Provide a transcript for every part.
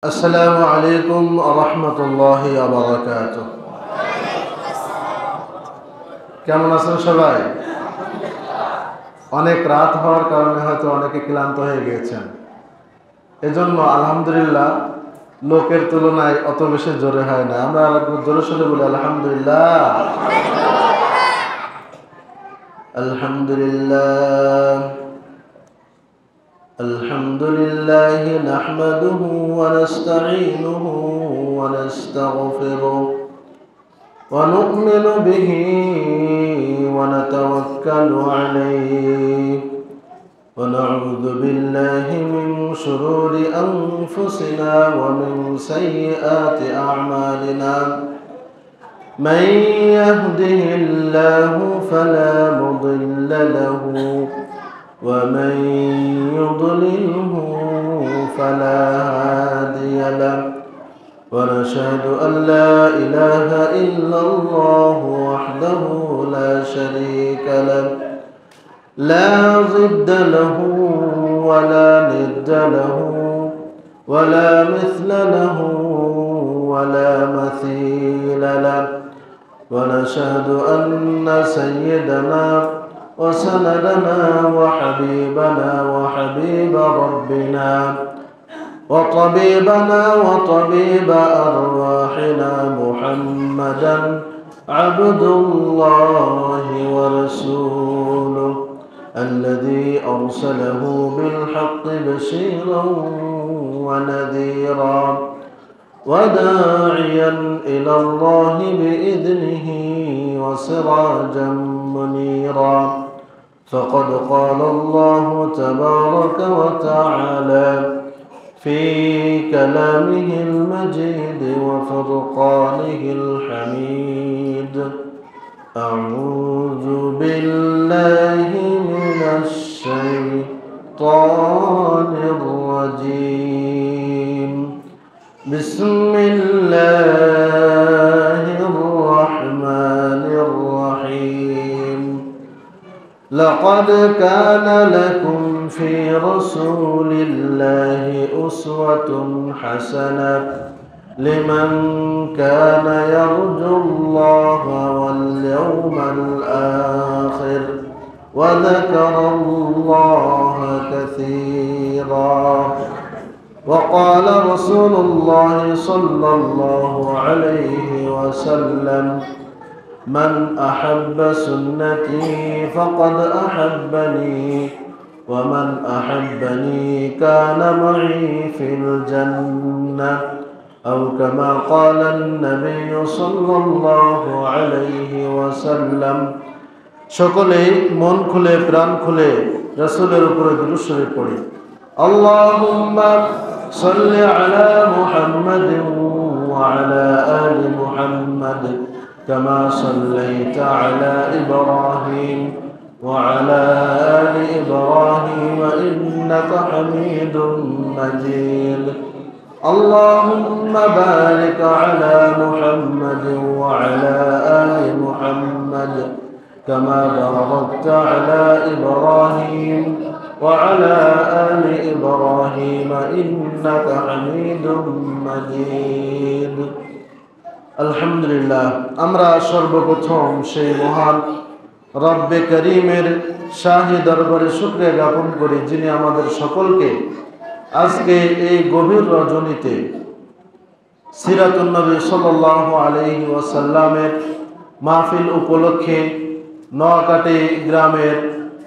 আসসালামু আলাইকুম ওয়া রাহমাতুল্লাহি ওয়া বারাকাতুহু। কেমন আছেন সবাই? অনেক রাত হওয়ার কারণে হয়তো অনেকে ক্লান্ত হয়ে গিয়েছেন। এজন্য আলহামদুলিল্লাহ লোকের তুলনায় অত বেশি জোরে হয় না। আমরা জোরে সোরে বলি আলহামদুলিল্লাহ। আলহামদুলিল্লাহ الحمد لله نحمده ونستعينه ونستغفره ونؤمن به ونتوكل عليه ونعوذ بالله من شرور أنفسنا ومن سيئات أعمالنا من يهده الله فلا مضل له ومن يضلله فلا هادي له ونشهد أن لا إله إلا الله وحده لا شريك له لا ضد له ولا ند له ولا مثل له ولا مثيل له ونشهد أن سيدنا وسندنا وحبيبنا وحبيب ربنا وطبيبنا وطبيب أرواحنا محمدا عبد الله ورسوله الذي أرسله بالحق بشيرا ونذيرا وداعيا إلى الله بإذنه وسراجا منيرا فقد قال الله تبارك وتعالى في كلامه المجيد وفرقانه الحميد أعوذ بالله من الشيطان الرجيم بسم الله الرحمن الرحيم لقد كان لكم في رسول الله أسوة حسنة لمن كان يرجو الله واليوم الآخر وذكر الله كثيرا وقال رسول الله صلى الله عليه وسلم من أحب سنتي فقد أحبني ومن أحبني كان معي في الجنة أو كما قال النبي صلى الله عليه وسلم সকলেই মন খুলে প্রাণ খুলে রাসূলের উপরে দুরূদ শরীফ পড়ি। আল্লাহুম্মা সাল্লি আলা মুহাম্মাদিন ওয়া আলা আলি মুহাম্মাদ كما صليت على إبراهيم وعلى آل إبراهيم إنك حميد مجيد اللهم بارك على محمد وعلى آل محمد كما باركت على إبراهيم وعلى آل إبراهيم إنك حميد مجيد আলহামদুলিল্লাহ আমরা সর্বপ্রথম সেই মহান রব্বে করিমের শাহী দরবারে শুকরিয়া জ্ঞাপন করি যিনি আমাদের সকলকে আজকে এই গভীর রজনীতে সিরাতুন নবী সাল্লাল্লাহু আলাইহি ওয়াসাল্লামের মাহফিল উপলক্ষে নোয়াকাটি গ্রামের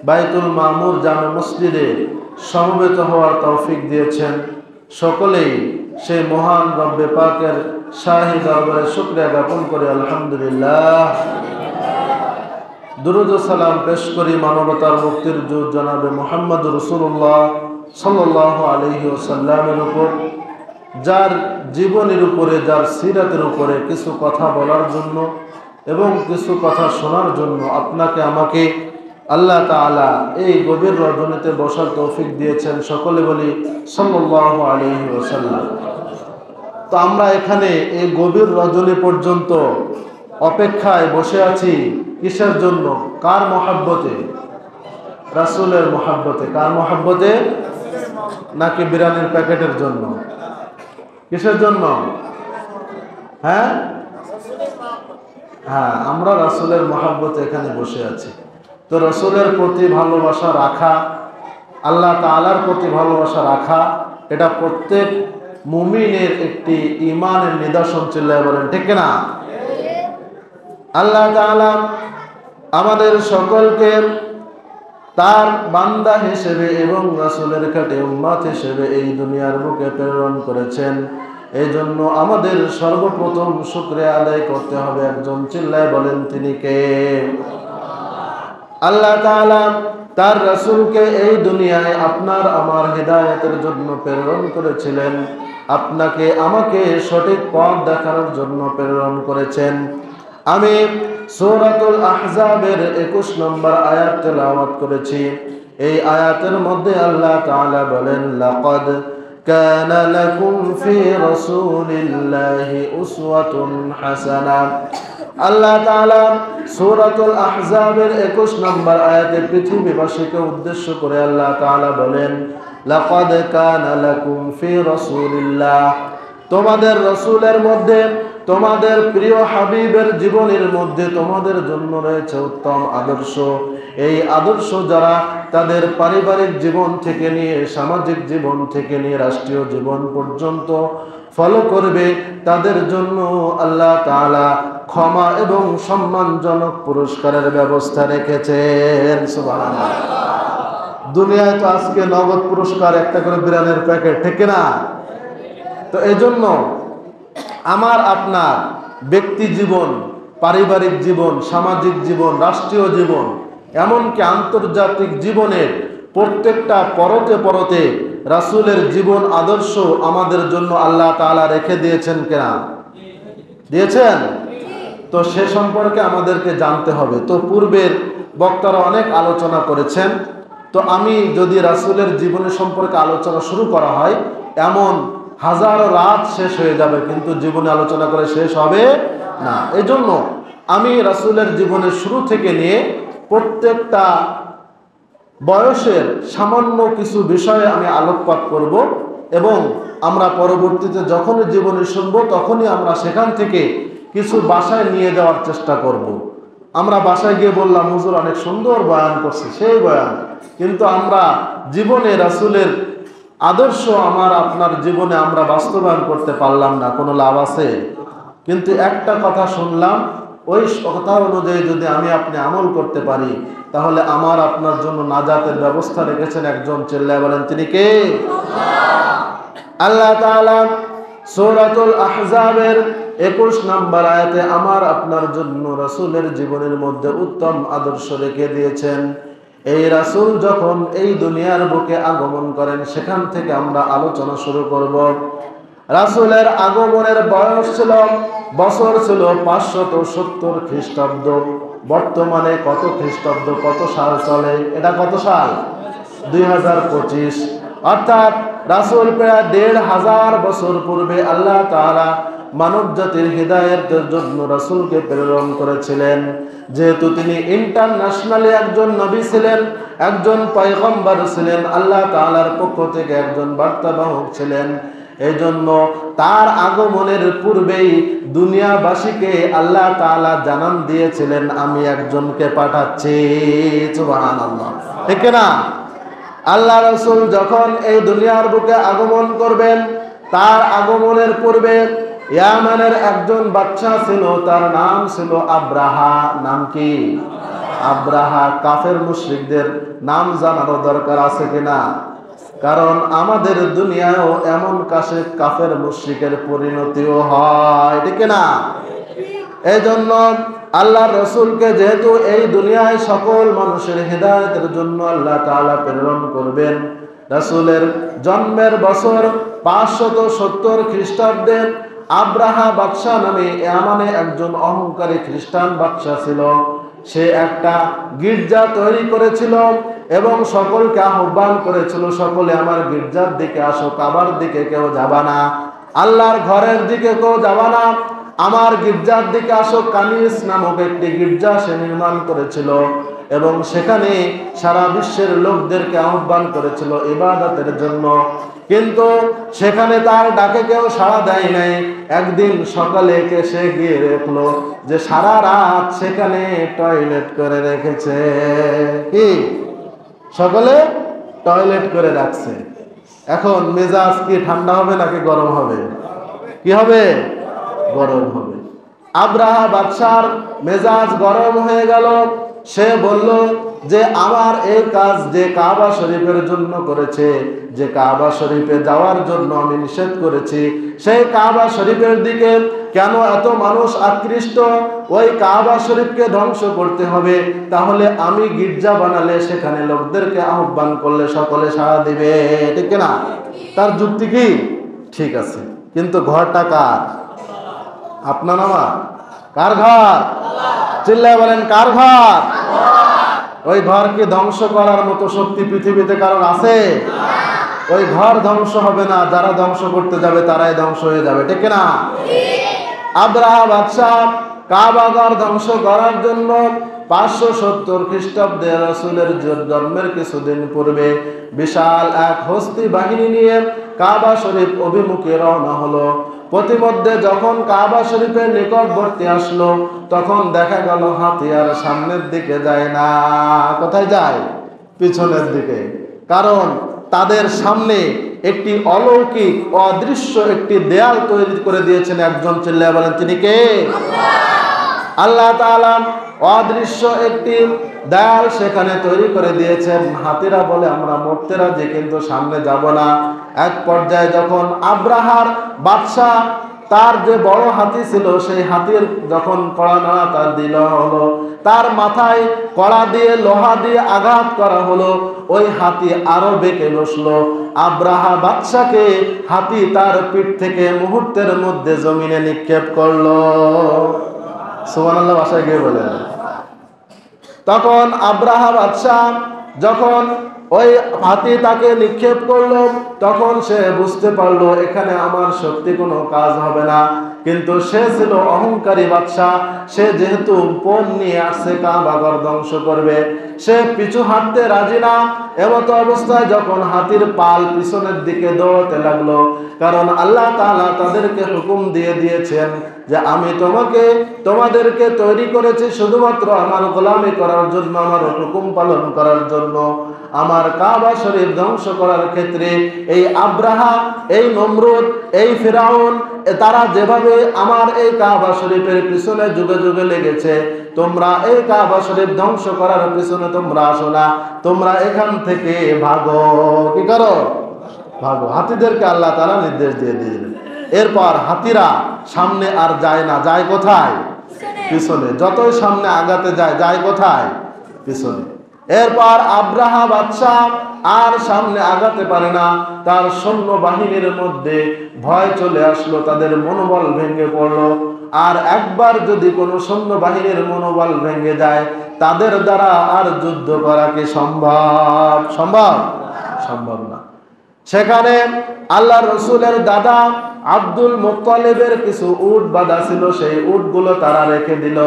বাইতুল মামুর জামে মসজিদে সমবেত হওয়ার তৌফিক দিয়েছেন। সকলেই সেই মহান রব্বে পাকের শাহী দরবারে শুকরিয়া জ্ঞাপন করে আলহামদুলিল্লাহ। দুরূদ ও সালাম পেশ করি মানবতার মুক্তির দূত জনাবে মুহাম্মদ রাসূলুল্লাহ সাল্লাল্লাহু আলাইহি ওয়াসাল্লামের উপর, যার জীবনের উপরে, যার সিরাতের উপরে কিছু কথা বলার জন্য এবং কিছু কথা শোনার জন্য আপনাকে আমাকে আল্লাহ তাআলা এই গভীর রজনীতে বসার তৌফিক দিয়েছেন। সকলে বলি সাল্লাল্লাহু আলাইহি ওয়াসাল্লাম। তো আমরা এখানে এই গভীর রজনী পর্যন্ত অপেক্ষায় বসে আছি কিসের জন্য? কার মহব্বতে? রাসূলের মহব্বতে। কার মহব্বতে? নাকি বিরিয়ানির প্যাকেটের জন্য? কিসের জন্য? হ্যাঁ হ্যাঁ, আমরা রাসূলের মহব্বতে এখানে বসে আছি। তো রাসূলের প্রতি ভালোবাসা রাখা, আল্লাহ তাআলার প্রতি ভালোবাসা রাখা, এটা প্রত্যেক মুমিনের একটি ঈমানের নিদর্শন। চিল্লায়ে বলেন ঠিক না? আল্লাহ তাআলা আমাদের সকলকে তার বান্দা হিসেবে এবং রাসূলের খাঁটি উম্মত হিসেবে এই দুনিয়ার বুকে প্রেরণ করেছেন। এই জন্য আমাদের সর্বপ্রথম শুকরিয়া আদায় করতে হবে একজন। চিল্লায় বলেন তিনি কে? আল্লাহ তাআলা তার রাসূলকে এই দুনিয়ায় আপনার আমার হিদায়াতের জন্য প্রেরণ করেছিলেন, আপনাকে আমাকে সঠিক পথ দেখানোর জন্য প্রেরণ করেছেন। আমি সূরাতুল আহজাবের 21 নম্বর আয়াত তেলাওয়াত করেছি। এই আয়াতের মধ্যে আল্লাহ তাআলা বলেন, লাকাদ কানা লাকুম ফি রাসূলিল্লাহি উসওয়াতুন হাসানাহ। আল্লাহ তাআলা সূরাতুল আহজাবের 21 নম্বর আয়াতে পৃথিবীবাসীকে উদ্দেশ্য করে আল্লাহ তাআলা বলেন, লাকাদ কানা লাকুম ফি রাসূলিল্লাহ, তোমাদের রাসূলের মধ্যে, তোমাদের প্রিয় হাবিবের জীবনের মধ্যে তোমাদের জন্য রয়েছে উত্তম আদর্শ। এই আদর্শ যারা তাদের পারিবারিক জীবন থেকে নিয়ে সামাজিক জীবন থেকে নিয়ে রাষ্ট্রীয় জীবন পর্যন্ত ফলো করবে, তাদের জন্য আল্লাহ তাআলা ক্ষমা এবং সম্মানজনক পুরস্কারের ব্যবস্থা রেখেছেন। সুবহানাল্লাহ। দুনিয়ায় তো আজকে নগদ পুরস্কার একটা করে বিরিয়ানির প্যাকেট, ঠিক না? তো এই জন্য আমার আপনার ব্যক্তি জীবন, পারিবারিক জীবন, সামাজিক জীবন, রাষ্ট্রীয় জীবন, এমনকি আন্তর্জাতিক জীবনের প্রত্যেকটা পরতে পরতে রাসূলের জীবন আদর্শ আমাদের জন্য আল্লাহ তাআলা রেখে দিয়েছেন কিনা? দিয়েছেন। তো সে সম্পর্কে আমাদেরকে জানতে হবে। তো পূর্বের বক্তারা অনেক আলোচনা করেছেন। তো আমি যদি রাসূলের জীবনের সম্পর্কে আলোচনা শুরু করা হয়, এমন হাজারো রাত শেষ হয়ে যাবে, কিন্তু জীবনে আলোচনা করে শেষ হবে না। এই জন্য আমি রাসূলের জীবনের শুরু থেকে নিয়ে প্রত্যেকটা বয়সের সামান্য কিছু বিষয়ে আমি আলোকপাত করব, এবং আমরা পরবর্তীতে যখনই জীবনী শুনবো তখনই আমরা সেখান থেকে কিছু বাসায় নিয়ে যাওয়ার চেষ্টা করব। আমরা বাসায় গিয়ে বললাম, হুজুর অনেক সুন্দর বয়ান করছে, সেই বয়ান, কিন্তু আমরা জীবনে রাসূলের আদর্শ আমার আপনার জীবনে আমরা বাস্তবায়ন করতে পারলাম না, কোনো লাভ আছে? কিন্তু একটা কথা শুনলাম, ওই কথা অনুযায়ী যদি আমি আপনি আমল করতে পারি, তাহলে আমার আপনার জন্য নাজাতের ব্যবস্থা রেখেছেন একজন। চিল্লায় বলেন তিনি কে? আল্লাহ তাআলা সূরাতুল আহজাবের 21 নম্বর আয়াতে আমার আপনার জন্য রাসূলের জীবনের মধ্যে উত্তম আদর্শ রেখে দিয়েছেন। এই রাসূল যখন এই দুনিয়ার বুকে আগমন করেন, সেখান থেকে আমরা আলোচনা শুরু করব। রাসূলের আগমনের বয়স ছিল, বছর ছিল 570 খ্রিস্টাব্দ। বর্তমানে কত খ্রিস্টাব্দ, কত সাল চলে? এটা কত সাল? 2025। অর্থাৎ রাসূল প্রায় 1500 বছর পূর্বে আল্লাহ তাআলা মানব জাতির হিদায়াতের জন্য রাসূলকে প্রেরণ করেছিলেন। যেহেতু তিনি ইন্টারন্যাশনালি একজন নবী ছিলেন, একজন পয়গম্বর ছিলেন, আল্লাহ তাআলার পক্ষ থেকে একজন বার্তাবাহক ছিলেন, এই জন্য তার আগমনের পূর্বেই দুনিয়াবাসীকে আল্লাহ তাআলা জানান দিয়েছিলেন, আমি একজনকে পাঠাচ্ছি। সুবহানাল্লাহ, ঠিক না? আল্লাহ রাসূল যখন এই দুনিয়ার বুকে আগমন করবেন, তার আগমনের পূর্বে ইয়ামানের একজন বাদশা ছিল, তার নাম ছিল আব্রাহা। নাম কি? আব্রাহা। কাফের মুশরিকদের নাম জানারও দরকার আছে কিনা? কারণ আমাদের দুনিয়ায়ও এমন কাফের মুশরিকের পরিণতিও হয়, ঠিক না? এই জন্য আল্লাহ রসুলকে যেহেতু এই দুনিয়ায় সকল মানুষের হিদায়াতের জন্য আল্লাহ তাআলা প্রেরণ করবেন, রাসূলের জন্মের বছর 570 খ্রিস্টাব্দে আব্রাহা বাদশা নামে ইয়ামানে একজন অহংকারী খ্রিস্টান বাদশা ছিল। সে একটা গির্জা তৈরি করেছিল এবং সকলকে আহ্বান করেছিল, সকলে আমার গির্জার দিকে আসো, কাবার দিকে কেউ যাবা না, আল্লাহর ঘরের দিকে কেউ যাবা না, আমার গির্জার দিকে আসো। কানিস নামক একটি গির্জা সে নির্মাণ করেছিল এবং সেখানে সারা বিশ্বের লোকদেরকে আহ্বান করেছিল ইবাদতের জন্য। কিন্তু সেখানে তার ডাকে কেউ সাড়া দেয় নাই। একদিন সকালে সে গিয়ে দেখলো যে সারা রাত সেখানে টয়লেট করে রেখেছে। কি সকলে টয়লেট করে রাখছে। এখন মেজাজ কি ঠান্ডা হবে নাকি গরম হবে? কি হবে? গরম হবে। আব্রাহা বাদশার মেজাজ গরম হয়ে গেল। সে বলল যে আমার এই কাজ যে কাবা শরীফের জন্য করেছে, যে কাবা শরীফে যাওয়ার জন্য আমি নিষেধ করেছি, সেই কাবা শরীফের দিকে কেন এত মানুষ আকৃষ্ট? ওই কাবা শরীফকে ধ্বংস করতে হবে। তাহলে আমি গির্জা বানালে সেখানে লোকদেরকে আহ্বান করলে সকলে সাড়া দিবে, ঠিক না? তার যুক্তি কি? ঠিক আছে, কিন্তু ঘরটা কার? আপনার আমার? কার ঘর? চিল্লায় বলেন কার ঘর? ওই ঘরকে ধ্বংস করার মতো শক্তি পৃথিবীতে কারণ আছে? ওই ঘর ধ্বংস হবে না, যারা ধ্বংস করতে যাবে তারাই ধ্বংস হয়ে যাবে, ঠিক না? আব্রাহা বাদশাহ কাবা ঘর ধ্বংস করার জন্য 570 খ্রিস্টাব্দে রাসূলের জন্মের কিছুদিন পূর্বে বিশাল এক হস্তি বাহিনী নিয়ে কাবা শরীফ অভিমুখে রওনা হলো। প্রতিমধ্যে যখন কাবা শরীফের নিকটবর্তী আসলো, তখন দেখা গেল হাতি আর সামনের দিকে যায় না। কোথায় যায়? পিছনের দিকে। কারণ তাদের সামনে একটি অলৌকিক অদৃশ্য একটি দেয়াল তৈরি করে দিয়েছেন একজন। চিল্লায়া বলেন তিনি কে? আল্লাহ তাআলা অদৃশ্য একটি দেয়াল সেখানে তৈরি করে দিয়েছেন। হাতিরা বলে আমরা মরতে রাজি, কিন্তু সামনে যাব না। এক পর্যায়ে যখন আব্রাহার বাদশাহ তার যে বড় হাতি ছিল, সেই হাতির যখন কড়া নাড়া তার দিল হলো, তার মাথায় কড়া দিয়ে লোহা দিয়ে আঘাত করা হলো, ওই হাতি আরো বেঁকে বসলো। আব্রাহা বাদশাকে হাতি তার পিঠ থেকে মুহূর্তের মধ্যে জমিনে নিক্ষেপ করলো। সুবহানাল্লাহ বাসায় গিয়ে বলেন। তখন আব্রাহা বাদশাহ যখন ওই হাতি তাকে নিক্ষেপ করলো, তখন সে বুঝতে পারলো এখানে আমার সত্যি কোনো কাজ হবে না। কিন্তু সে ছিল অহংকারী বাদশাহ। সে যেহেতু পণ নিয়ে আসছে কাবা ঘর ধ্বংস করবে, সে পিছু হাঁটতে রাজি না। এমত অবস্থায় যখন হাতির পাল পিছনের দিকে দৌড়াতে লাগলো, কারণ আল্লাহ তাআলা তাদেরকে হুকুম দিয়ে দিয়েছেন যে আমি তোমাদেরকে তৈরি করেছি শুধুমাত্র আমার গোলামি করার জন্য, আমার হুকুম পালন করার জন্য। আমার কাবা শরীফ ধ্বংস করার ক্ষেত্রে এই আব্রাহা, এই নমরুদ, এই ফিরাউন, তারা যেভাবে আমার এই কাবা শরীফের পিছনে যুগে যুগে লেগেছে, তোমরা এই কাবা শরীফ ধ্বংস করার পিছনে তোমরা আসো না, তোমরা এখান থেকে ভাগো। কি করো? ভাগো। হাতিদেরকে আল্লাহ তাআলা নির্দেশ দিয়ে দিলেন। এরপর হাতিরা সামনে আর যায় না, যায় কোথায়? পিছনে। যতই সামনে আগাতে যায়, যায় কোথায়? পিছনে। এরপর আব্রাহা বাদশাহ আর সামনে আগাতে পারে না। তার সৈন্য বাহিনীর মধ্যে ভয় চলে আসলো, তাদের মনোবল ভেঙে পড়লো। আর একবার যদি কোনো সৈন্য বাহিনীর মনোবল ভেঙে যায়, তাদের দ্বারা আর যুদ্ধ করা কি সম্ভব? সম্ভব? সম্ভব না। সেখানে আল্লাহ রসুলের দাদা আব্দুল মুত্তালিবের কিছু উট বাঁধা ছিল, সেই উটগুলো তারা রেখে দিল।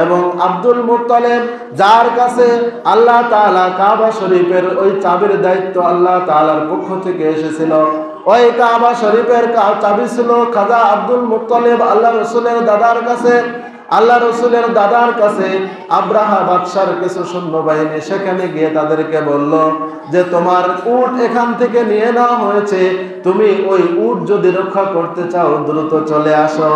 এবং আব্দুল মুত্তালিব, যার কাছে আল্লাহ তাআলা কাবা শরীফের ওই চাবির দায়িত্ব আল্লাহ তাআলার পক্ষ থেকে এসেছিল, ওই কাবা শরীফের চাবি ছিল খাজা আব্দুল মুত্তালিব আল্লাহ রসুলের দাদার কাছে। আল্লাহ রসুলের দাদার কাছে আব্রাহা বাদশার কিছু সৈন্যবাহিনী সেখানে গিয়ে তাদেরকে বলল যে তোমার উট এখান থেকে নিয়ে নেওয়া হয়েছে, তুমি ওই উট যদি রক্ষা করতে চাও দ্রুত চলে আসো।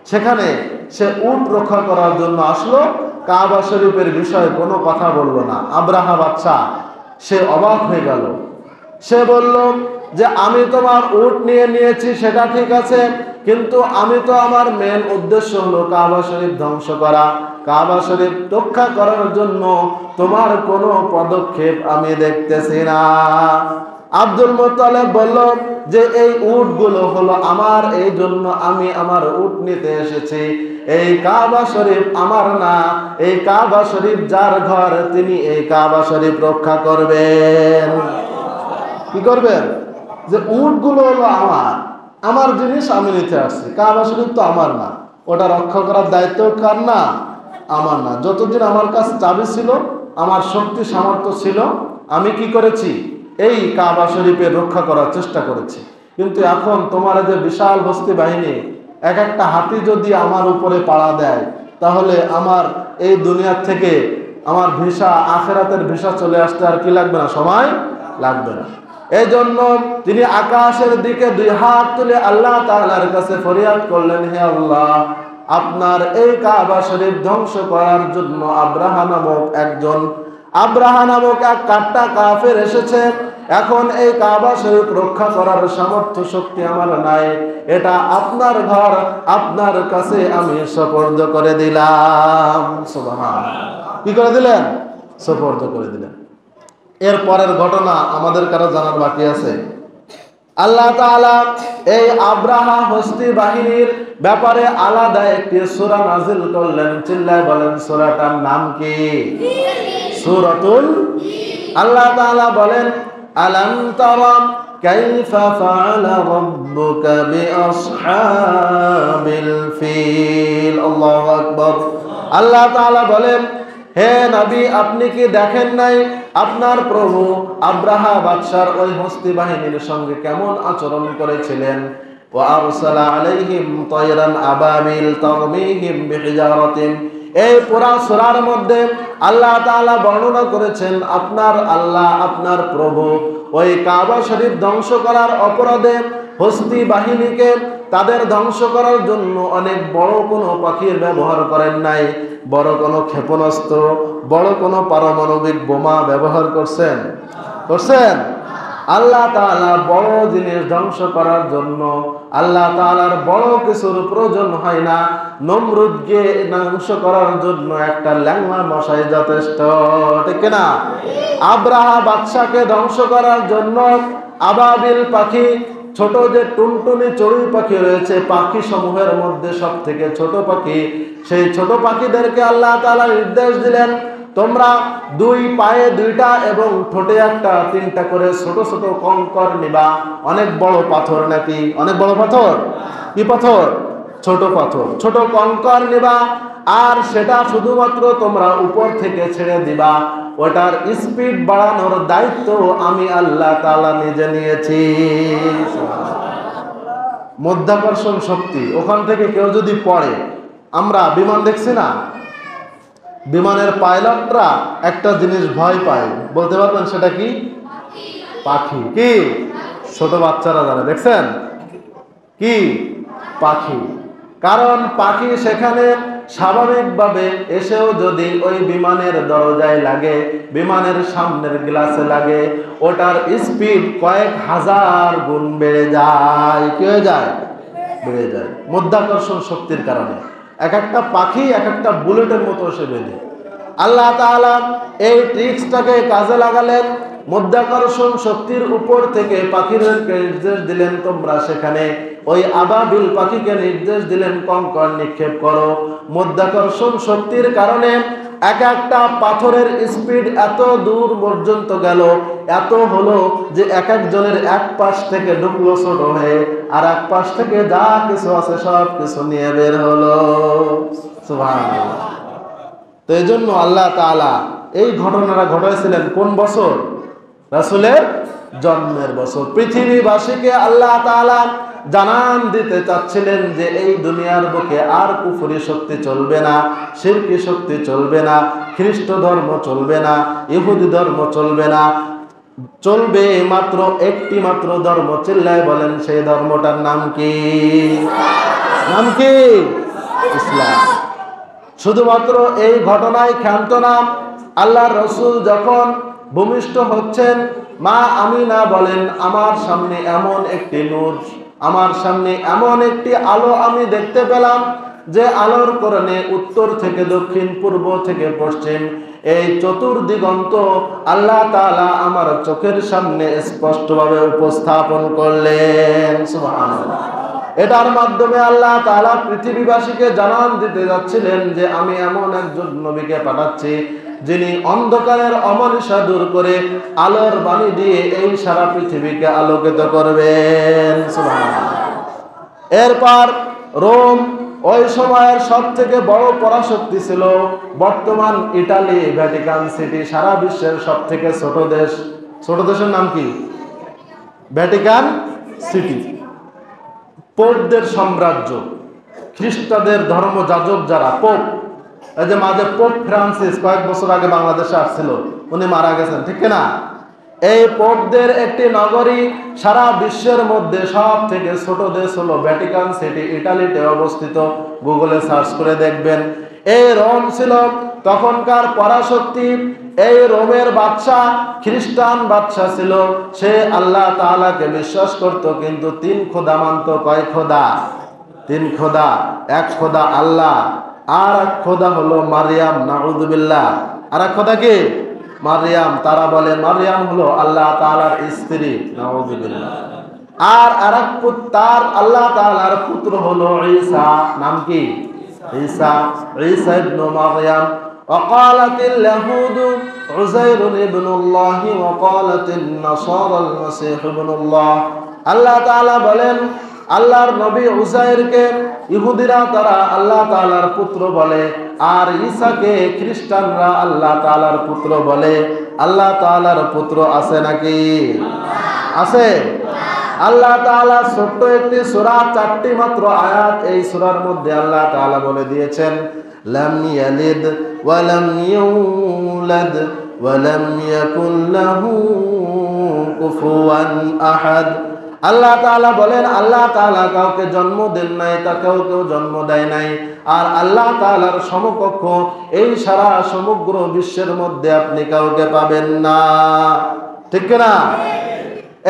সেখানে সে উট রক্ষা করার জন্য আসলো, কাবা শরীফের বিষয়ে কোনো কথা বলল না। আব্রাহা বাদশাহ সে অবাক হয়ে গেল। সে বলল যে আমি তোমার উট নিয়ে নিয়েছি, সেটা ঠিক আছে, কিন্তু আমি তো আমার মেন উদ্দেশ্য হলো কাবা শরীফ ধ্বংস করা। কাবা শরীফ রক্ষা করার জন্য তোমার কোনো পদক্ষেপ আমি দেখতেছি না। আব্দুল মুত্তালিব বলল যে এই উটগুলো হলো আমার, এই জন্য আমি আমার উট নিতে এসেছি। এই কাবা শরীফ আমার না, এই কাবা শরীফ যার ঘর তিনি এই কাবা শরীফ রক্ষা করবেন। কি করবেন? যে উটগুলো হলো আমার, আমার জিনিস আমি নিতে আসছি, কাবা শরীফ তো আমার না, ওটা রক্ষা করার দায়িত্ব কার না? আমার না। যতদিন আমার কাছে চাবি ছিল, আমার শক্তি সামর্থ্য ছিল, আমি কি করেছি? এই কাবা শরীফের রক্ষা করার চেষ্টা করেছি, কিন্তু এখন তোমার যে বিশাল হস্তি বাহিনী, এক একটা হাতি যদি আমার উপরে পাড়া দেয়, তাহলে আমার এই দুনিয়ার থেকে আমার ভিসা, আখেরাতের ভিসা চলে আসতে আর কি লাগবে না, সময় লাগবে না। এই জন্য তিনি আকাশের দিকে 2 হাত তুলে আল্লাহ তাআলার কাছে ফরিয়াদ করলেন, হে আল্লাহ, আপনার এই কাবা শরীফ ধ্বংস করার জন্য আব্রাহা নামক এক কাট্টা কাফের এসেছে। এখন এই কাবা শরীফ রক্ষা করার সামর্থ্য শক্তি আমার নাই, এটা আপনার ঘর, আপনার কাছে আমি সুপর্দ করে দিলাম। সুবহানাল্লাহ। কি করে দিলেন? সুপর্দ করে দিলেন। এর পরের ঘটনা আমাদের কারো জানার বাকি আছে? আল্লাহ তাআলা এই আব্রাহা হস্তি বাহিনীর ব্যাপারে আলাদা একটি সূরা নাযিল করলেন। চিল্লায় বলেন, সূরাটার নাম কি? সূরাতুল। আল্লাহ তাআলা বলেন, আলাম তারা কাইফা ফাআলা রাব্বুকা বিআসহাবিল ফিল। আল্লাহু আকবার। আল্লাহ তাআলা বলেন, হে নবী, আপনি কি দেখেন নাই আপনার প্রভু আব্রাহা বাদশার ওই হস্তি বাহিনীর সঙ্গে কেমন আচরণ করেছিলেন? ওয়া আরসালা আলাইহিম তায়রান আবাবিল তারমিহিম বিহিজারাতিন। এই পুরা সূরার মধ্যে আল্লাহ তাআলা বর্ণনা করেছেন আপনার আল্লাহ, আপনার প্রভু ওই কাবা শরীফ ধ্বংস করার অপরাধে হস্তি বাহিনীকে তাদের ধ্বংস করার জন্য অনেক বড় কোনো পাখির ব্যবহার করেন নাই, বড় কোনো ক্ষেপণাস্ত্র, বড় কোনো পারমাণবিক বোমা ব্যবহার করছেন? আল্লাহ তাআলা বড় জিনিস ধ্বংস করার জন্য আল্লাহ তাআলার বড় কিছুর প্রয়োজন হয় না। নমরুদকে ধ্বংস করার জন্য একটা ল্যাংড়া মশাই যথেষ্ট, ঠিক না? আব্রাহা বাদশাকে ধ্বংস করার জন্য আবাবিল পাখি, ছোট যে টুনটুনি চড়ুই পাখি রয়েছে, পাখি সমূহের মধ্যে সব থেকে ছোট পাখি, সেই ছোট পাখিদেরকে আল্লাহ তাআলা নির্দেশ দিলেন, তোমরা 2 পায়ে 2টা এবং ঠোঁটে 1টা 3টা করে ছোট ছোট কঙ্কর নিবা। অনেক বড় পাথর নাকি? অনেক বড় পাথর? কি পাথর? ছোট পাথর, ছোট কঙ্কর নিবা, আর সেটা শুধুমাত্র তোমরা উপর থেকে ছেড়ে দিবা। ওটার স্পিড বাড়ানোর দায়িত্ব আমি আল্লাহ তাআলা নিজে নিয়েছি। মাধ্যাকর্ষণ শক্তি, ওখান থেকে কেউ যদি পড়ে, আমরা বিমান দেখছি না, বিমানের পাইলটরা একটা জিনিস ভয় পায়, বলতে পারবেন সেটা কি? পাখি। কি? ছোট বাচ্চারা যারা দেখছেন, কি? পাখি। কারণ পাখি সেখানে স্বাভাবিকভাবে এসেও যদি ওই বিমানের দরজায় লাগে, বিমানের সামনের গ্লাসে লাগে, ওটার স্পিড কয়েক হাজার গুণ বেড়ে যায়। কি হয়ে যায়? বেড়ে যায় মাধ্যাকর্ষণ শক্তির কারণে। এক একটা পাখি এক একটা বুলেটের মতো এসে বেঁধে। আল্লাহ তাআলা এই ট্রিক্সটাকে কাজে লাগালেন, মাধ্যাকর্ষণ শক্তির উপর থেকে পাখিদেরকে নির্দেশ দিলেন, তোমরা সেখানে ওই আবাবিল পাখিকে নির্দেশ দিলেন কঙ্কর নিক্ষেপ করো। মাধ্যাকর্ষণ শক্তির কারণে এক একটা পাথরের স্পিড এত দূর পর্যন্ত গেল, এত হলো যে এক একজনের এক পাশ থেকে ঢুকলো ছোট হয়ে, আর এক পাশ থেকে যা কিছু আছে সব কিছু নিয়ে বের হলো। সুবহানাল্লাহ। তো এই জন্য আল্লাহ তাআলা এই ঘটনাটা ঘটাইছিলেন কোন বছর? রাসূলের জন্মের বছর। পৃথিবীবাসীকে আল্লাহ তাআলা জানান দিতে চাচ্ছিলেন যে এই দুনিয়ার বুকে আর কুফরি শক্তি চলবে না, শিরকি শক্তি চলবে না, খ্রিস্ট ধর্ম চলবে না, ইহুদি ধর্ম চলবে না, চলবে মাত্র একটি মাত্র ধর্ম। চিল্লায় বলেন, সেই ধর্মটার নাম কি? নাম কি? ইসলাম। শুধুমাত্র এই ঘটনায় ক্ষান্ত না, আল্লাহর রাসূল যখন ভূমিষ্ঠ হচ্ছেন, মা আমিনা বলেন, আমার সামনে এমন একটি নূর, আমার সামনে এমন একটি আলো আমি দেখতে পেলাম, যে আলোর কারণে উত্তর থেকে দক্ষিণ, পূর্ব থেকে পশ্চিম, এই চতুর্দিগন্ত আল্লাহ তাআলা আমার চোখের সামনে স্পষ্টভাবে উপস্থাপন করলেন। সুবহানাল্লাহ। এটার মাধ্যমে আল্লাহ তাআলা পৃথিবীবাসীকে জানান দিতে যাচ্ছিলেন যে আমি এমন একজন নবীকে পাঠাচ্ছি, যিনি অন্ধকারের অমানিসা দূর করে আলোর বাণী দিয়ে এই সারা পৃথিবীকে আলোকিত করবেন। সুবহানাল্লাহ। এরপর রোম ওই সময়ের সব থেকে বড় পরাশক্তি ছিল। বর্তমান ইটালি ভ্যাটিকান সিটি সারা বিশ্বের সব থেকে ছোট দেশ। ছোট দেশের নাম কি? Vatican city. পোপদের সাম্রাজ্য, খ্রিস্টানদের ধর্মযাজক যারা পোপ, এই যে মাঝে পোপ ফ্রান্সিস কয়েক বছর আগে বাংলাদেশে আসছিল, উনি মারা গেছেন, ঠিক না? এই পোপদের একটি নগরী সারা বিশ্বের মধ্যে সব থেকে ছোট দেশ হলো ভ্যাটিকান সিটি, ইটালিতে অবস্থিত। গুগলে সার্চ করে দেখবেন। এই রোম ছিল তখনকার পরাশক্তি। এই রোমের বাদশা খ্রিস্টান বাদশা ছিল। সে আল্লাহ তাআলাকে বিশ্বাস করত, কিন্তু তিন খোদা মানত। কয় খোদা? তিন খোদা। এক খোদা আল্লাহ, আর এক খোদা হলো মারিয়াম, নাউযুবিল্লাহ। আর এক খোদা কি? মারিয়াম। তারা বলে মারিয়াম হলো আল্লাহ তাআলার স্ত্রী, নাউযুবিল্লাহ। আর আরেক তার আল্লাহ তাআলার পুত্র হলো ঈসা। নাম কি? ঈসা। ঈসা ইবনে মারইয়াম। وقالت اليهود عزير ابن الله وقالت النصارى المسيح ابن الله। আল্লাহ তাআলা বলেন আল্লাহর নবী উজাইরকে ইহুদিরা তারা আল্লাহ তাআলার পুত্র বলে, আর ঈসাকে খ্রিস্টানরা আল্লাহ তাআলার পুত্র বলে। আল্লাহ তাআলার পুত্র আছে নাকি? আছে। আল্লাহ তাআলা ছোট্ট একটি সূরা, 4টি মাত্র আয়াত, এই সূরার মধ্যে আল্লাহ তাআলা বলে দিয়েছেন লাম ইয়ালিদ ওয়া লাম ইউলাদ ওয়া লাম ইয়াকুল লাহু কুফুয়ান আহাদ। আল্লাহ তাআলা বলেন আল্লাহ তাআলা কাউকে জন্ম দেন নাই, তাকেও কেউ জন্ম দেয় নাই। আর আল্লাহ তাআলার সমকক্ষ এই সারা সমগ্র বিশ্বের মধ্যে আপনি কাউকে পাবেন না, ঠিক না?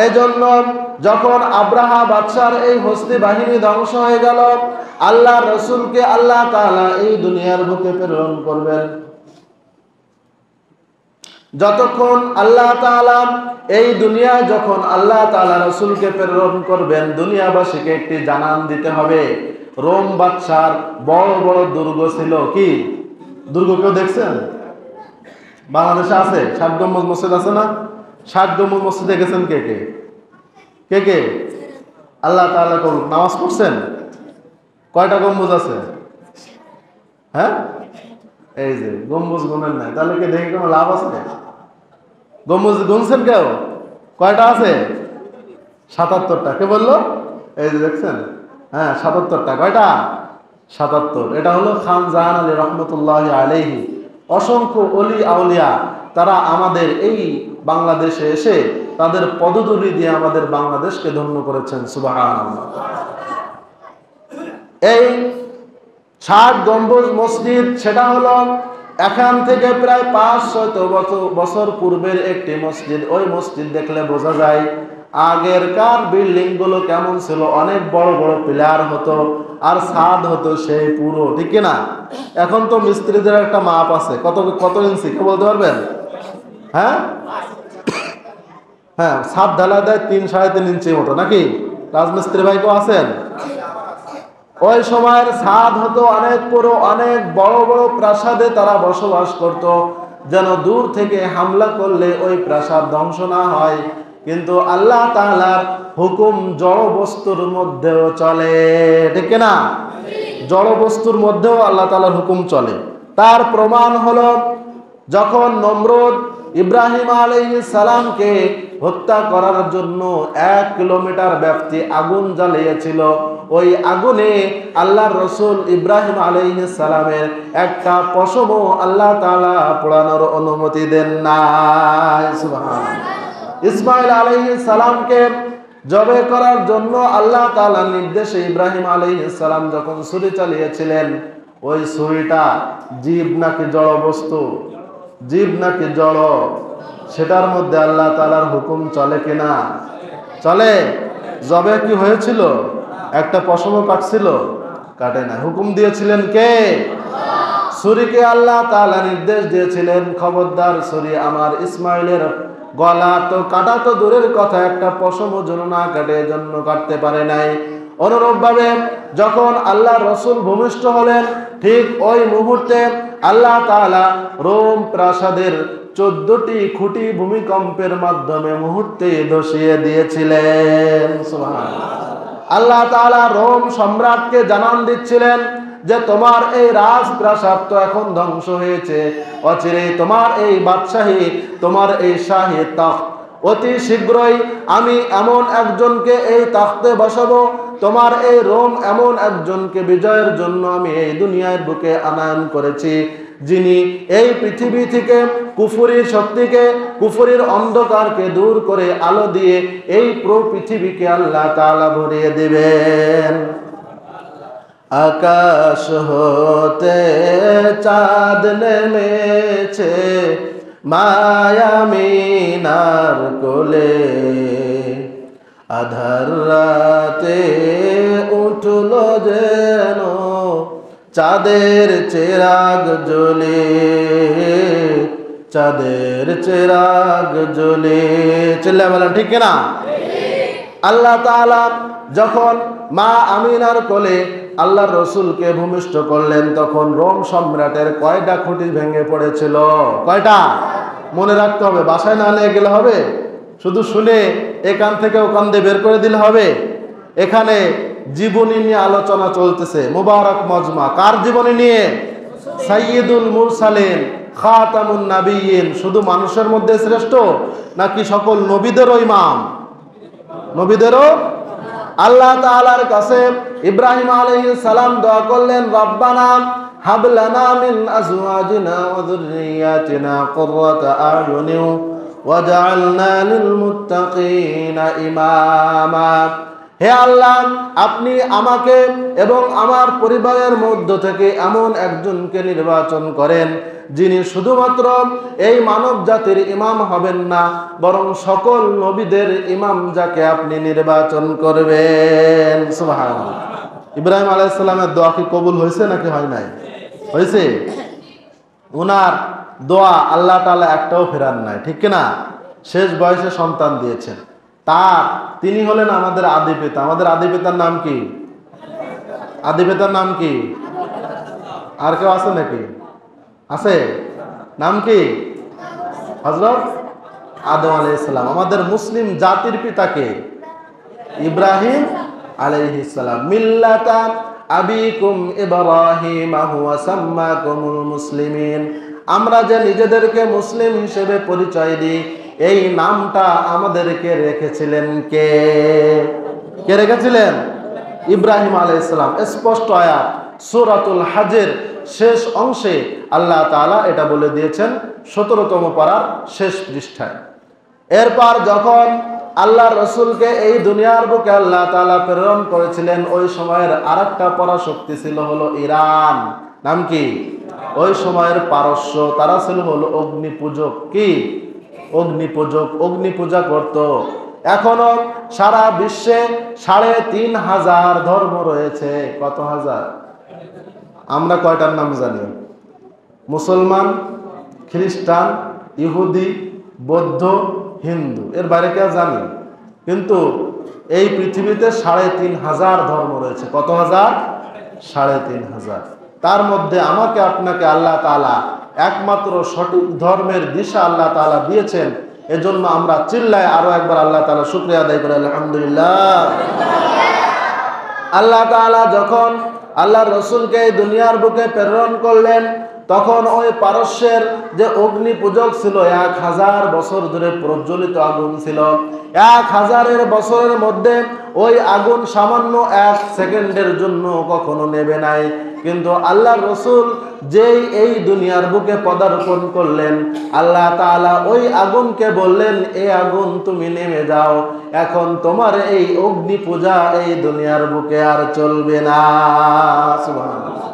এই জন্য যখন আব্রাহা বাদশার এই হস্তি বাহিনী ধ্বংস হয়ে গেল, আল্লাহ রসুলকে আল্লাহ তাআলা এই দুনিয়ার বুকে প্রেরণ করবেন। যতক্ষণ আল্লাহ তাআলা এই দুনিয়ায় যখন আল্লাহ তাআলা রসুলকে প্রেরণ করবেন, দুনিয়াবাসীকে একটি জানান দিতে হবে। রোম বাদশার বড় বড় দুর্গ ছিল। কি দুর্গ? কেউ দেখছেন? বাংলাদেশে আছে 60 গম্বুজ মসজিদ আছে না? 60 গম্বুজ মসজিদে গেছেন কে কে? কে কে? আল্লাহ তাআলা করুন। নামাজ পড়ছেন? কয়টা গম্বুজ আছে? হ্যাঁ, এই যে গম্বুজ গুনেন নাই, তাহলে কি দেখে কোনো লাভ আছে? গম্বুজ গুনছেন কেউ? কয়টা আছে? 77টা। কে বললো? এই যে দেখছেন, হ্যাঁ 77টা। কয়টা? 77। এটা হলো খান জাহান আলী রহমতুল্লাহ আলাইহি। অসংখ্য অলি আউলিয়া তারা আমাদের এই বাংলাদেশে এসে তাদের পদধূলি দিয়ে আমাদের বাংলাদেশকে ধন্য করেছেন। সুবহানাল্লাহ। এই 60 গম্বুজ মসজিদ, সেটা হলো এখান থেকে প্রায় 500 বছর পূর্বের একটি মসজিদ। ওই মসজিদ দেখলে বোঝা যায় আগেরকার বিল্ডিং গুলো কেমন ছিল। অনেক বড় বড় পিলার হতো, আর ছাদ হতো সেই পুরো, ঠিক না? এখন তো মিস্ত্রিদের একটা মাপ আছে, কত কত ইঞ্চি, কে বলতে পারবেন? হ্যাঁ হ্যাঁ, ছাদ ঢালা দেয় 3-3.5 ইঞ্চির মতো, নাকি? রাজমিস্ত্রি ভাই কেউ আছেন? ওই সময়ের ছাদ হতো অনেক পুরো, অনেক বড় বড় প্রাসাদে তারা বসবাস করত, যেন দূর থেকে হামলা করলে ওই প্রাসাদ ধ্বংস না হয়। কিন্তু আল্লাহ তাআলার হুকুম জড় বস্তুর মধ্যেও চলে, ঠিক না? জড় বস্তুর মধ্যেও আল্লাহ তাআলার হুকুম চলে। তার প্রমাণ হলো যখন নমরুদ ইব্রাহিম আলাইহিস সালামকে হত্যা করার জন্য 1 কিলোমিটার ব্যাপ্তি আগুন জ্বালিয়েছিল, ওই আগুনে আল্লাহর রসুল ইব্রাহিম আলাইহিস সালামের একটা পশমও আল্লাহ তাআলা পোড়ানোর অনুমতি দেন নাই। সুবহানাল্লাহ। ইসমাইল আলাইহিস সালামকে জবে করার জন্য আল্লাহ তাআলার নির্দেশে ইব্রাহিম আলাইহিস সালাম যখন ছুরি চালিয়েছিলেন, ওই ছুরিটা জীব নাকি জড় বস্তু? জীব নাকি জড়? সেটার মধ্যে আল্লাহ তাআলার হুকুম চলে কিনা? চলে। জবে কি হয়েছিল? একটা পশমও কাটছিল? কাটে না। হুকুম দিয়েছিলেন কে? ছুরিকে আল্লাহ তাআলা নির্দেশ দিয়েছিলেন, খবরদার ছুরি আমার ইসমাইলের গলা তো কাটা তো দূরের কথা, একটা পশমও যেন না কাটে, এজন্য কাটতে পারে নাই। অনুরূপভাবে যখন আল্লাহ রসুল ভূমিষ্ঠ হলেন, ঠিক ওই মুহূর্তে আল্লাহ তাআলা রোম প্রাসাদের 14টি খুঁটি ভূমিকম্পের মাধ্যমে মুহূর্তে ধসিয়ে দিয়েছিলেন। সুবহানাল্লাহ। আল্লাহ তাআলা রোম সম্রাটকে জানান দিচ্ছিলেন যে তোমার এই রাজপ্রাসাদ তো এখন ধ্বংস হয়েছে, অচিরেই তোমার এই বাদশাহী, তোমার এই শাহী তখ্ত অতি শীঘ্রই আমি এমন একজনকে এই তাখতে বসাবো, তোমার এই রোম এমন একজনকে বিজয়ের জন্য আমি এই দুনিয়ার বুকে আনয়ন করেছি, যিনি এই পৃথিবী থেকে কুফরির শক্তিকে, কুফরির অন্ধকারকে দূর করে আলো দিয়ে এই পুরো পৃথিবীকে আল্লাহ তাআলা ভরিয়ে দিবেন। আকাশ হতে চাঁদ নেমেছে মায়া মিনার কোলে, আধার রাতে উঠল যেন চাঁদের চেরাগ জ্বলে, চাঁদের চেরাগ জ্বলে। চিল্লা বলেন ঠিক কিনা? আল্লাহ তাআলা যখন মা আমিনার কোলে আল্লাহর রসুলকে ভূমিষ্ঠ করলেন, তখন রোম সম্রাটের কয়টা খুঁটি ভেঙে পড়েছিল? কয়টা? মনে রাখতে হবে, বাসায় না নিয়ে গেলে হবে, শুধু শুনে এখান থেকে ওখান দিয়ে বের করে দিলে হবে। এখানে জীবনী নিয়ে আলোচনা চলতেছে, মুবারক মজমা। কার জীবনী নিয়ে? সাইয়্যিদুল মুরসালিন, খাতামুন নাবিয়্যিন। শুধু মানুষের মধ্যে শ্রেষ্ঠ নাকি সকল নবীদেরও ইমাম? নবীদেরও। আল্লাহ তাআলার কাছে ইব্রাহিম আলাইহিস সালাম দোয়া করলেন, রব্বানা হাব লানা মিন আজওয়াজিনা ওয়া যুররিয়াতিনা কুররাতা আ'য়ুনিন ওয়াজআলনা লিল মুত্তাকিনা ইমামা। হে আল্লাহ, আপনি আমাকে এবং আমার পরিবারের মধ্য থেকে এমন একজনকে নির্বাচন করেন, যিনি শুধুমাত্র এই মানব জাতির ইমাম হবেন না, বরং সকল নবীদের ইমাম, যাকে আপনি নির্বাচন করবেন। সুবহানাল্লাহ। ইব্রাহিম আলাইহিস সালামের দোয়া কি কবুল হয়েছে নাকি হয় নাই? হয়েছে। ওনার দোয়া আল্লাহ তাআলা একটাও ফেরান নাই, ঠিক কিনা? শেষ বয়সে সন্তান দিয়েছেন। তিনি হলেন আমাদের আদি পিতা। আমাদের আদি পিতার নাম কি? আদি পিতার নাম কি? আর কেউ আছে নাকি? আছে? নাম কি? হযরত আদম আলাইহিস সালাম। আমাদের মুসলিম জাতির পিতাকে ইব্রাহিম আলাইহিস সালাম। মিল্লাতা আবিকুম ইব্রাহিম হুয়া সাম্মাকুমুল মুসলিমিন। আমরা যে নিজেদেরকে মুসলিম হিসেবে পরিচয় দিই, এই নামটা আমাদেরকে রেখেছিলেন কে? কে রেখেছিলেন? ইব্রাহিম আলাইহিস সালাম। স্পষ্ট আয়াত সূরাতুল হজের শেষ অংশে আল্লাহ তাআলা এটা বলে দিয়েছেন, 17তম পারার শেষ পৃষ্ঠায়। এরপর যখন আল্লাহর রসুলকে এই দুনিয়ার বুকে আল্লাহ তাআলা প্রেরণ করেছিলেন, ওই সময়ের আরেকটা পরাশক্তি ছিল হলো ইরান। নাম কি? ওই সময়ের পারস্য, তারা ছিল হলো অগ্নি পূজক। কি? অগ্নি পূজক, অগ্নি পূজা করত। এখনো সারা বিশ্বে ৩,৫০০ ধর্ম রয়েছে। কত হাজার? আমরা কয়টার নাম জানি? মুসলমান, খ্রিস্টান, ইহুদি, বৌদ্ধ, হিন্দু, এর বাইরে কেউ জানি? কিন্তু এই পৃথিবীতে ৩,৫০০ ধর্ম রয়েছে। কত হাজার? ৩,৫০০। তার মধ্যে আমাকে আপনাকে আল্লাহ তাআলা একমাত্র সঠিক ধর্মের দিশা আল্লাহ তাআলা দিয়েছেন। এজন্য আমরা চিল্লায় আরো একবার আল্লাহ তাআলা শুকরিয়া আদায় করি, আলহামদুলিল্লাহ। আল্লাহ তাআলা যখন আল্লাহর রসুলকে এই দুনিয়ার বুকে প্রেরণ করলেন, তখন ওই পারস্যের যে অগ্নি পূজক ছিল, 1000 বছর ধরে প্রজ্বলিত আগুন ছিল। 1000 বছরের মধ্যে ওই আগুন সামান্য 1 সেকেন্ডের জন্য কখনো নেবে নাই। কিন্তু আল্লাহর রসুল যেই এই দুনিয়ার বুকে পদার্পণ করলেন, আল্লাহ তাআলা ওই আগুনকে বললেন, এই আগুন তুমি নেমে যাও, এখন তোমার এই অগ্নি পূজা এই দুনিয়ার বুকে আর চলবে না। সুবহানাল্লাহ।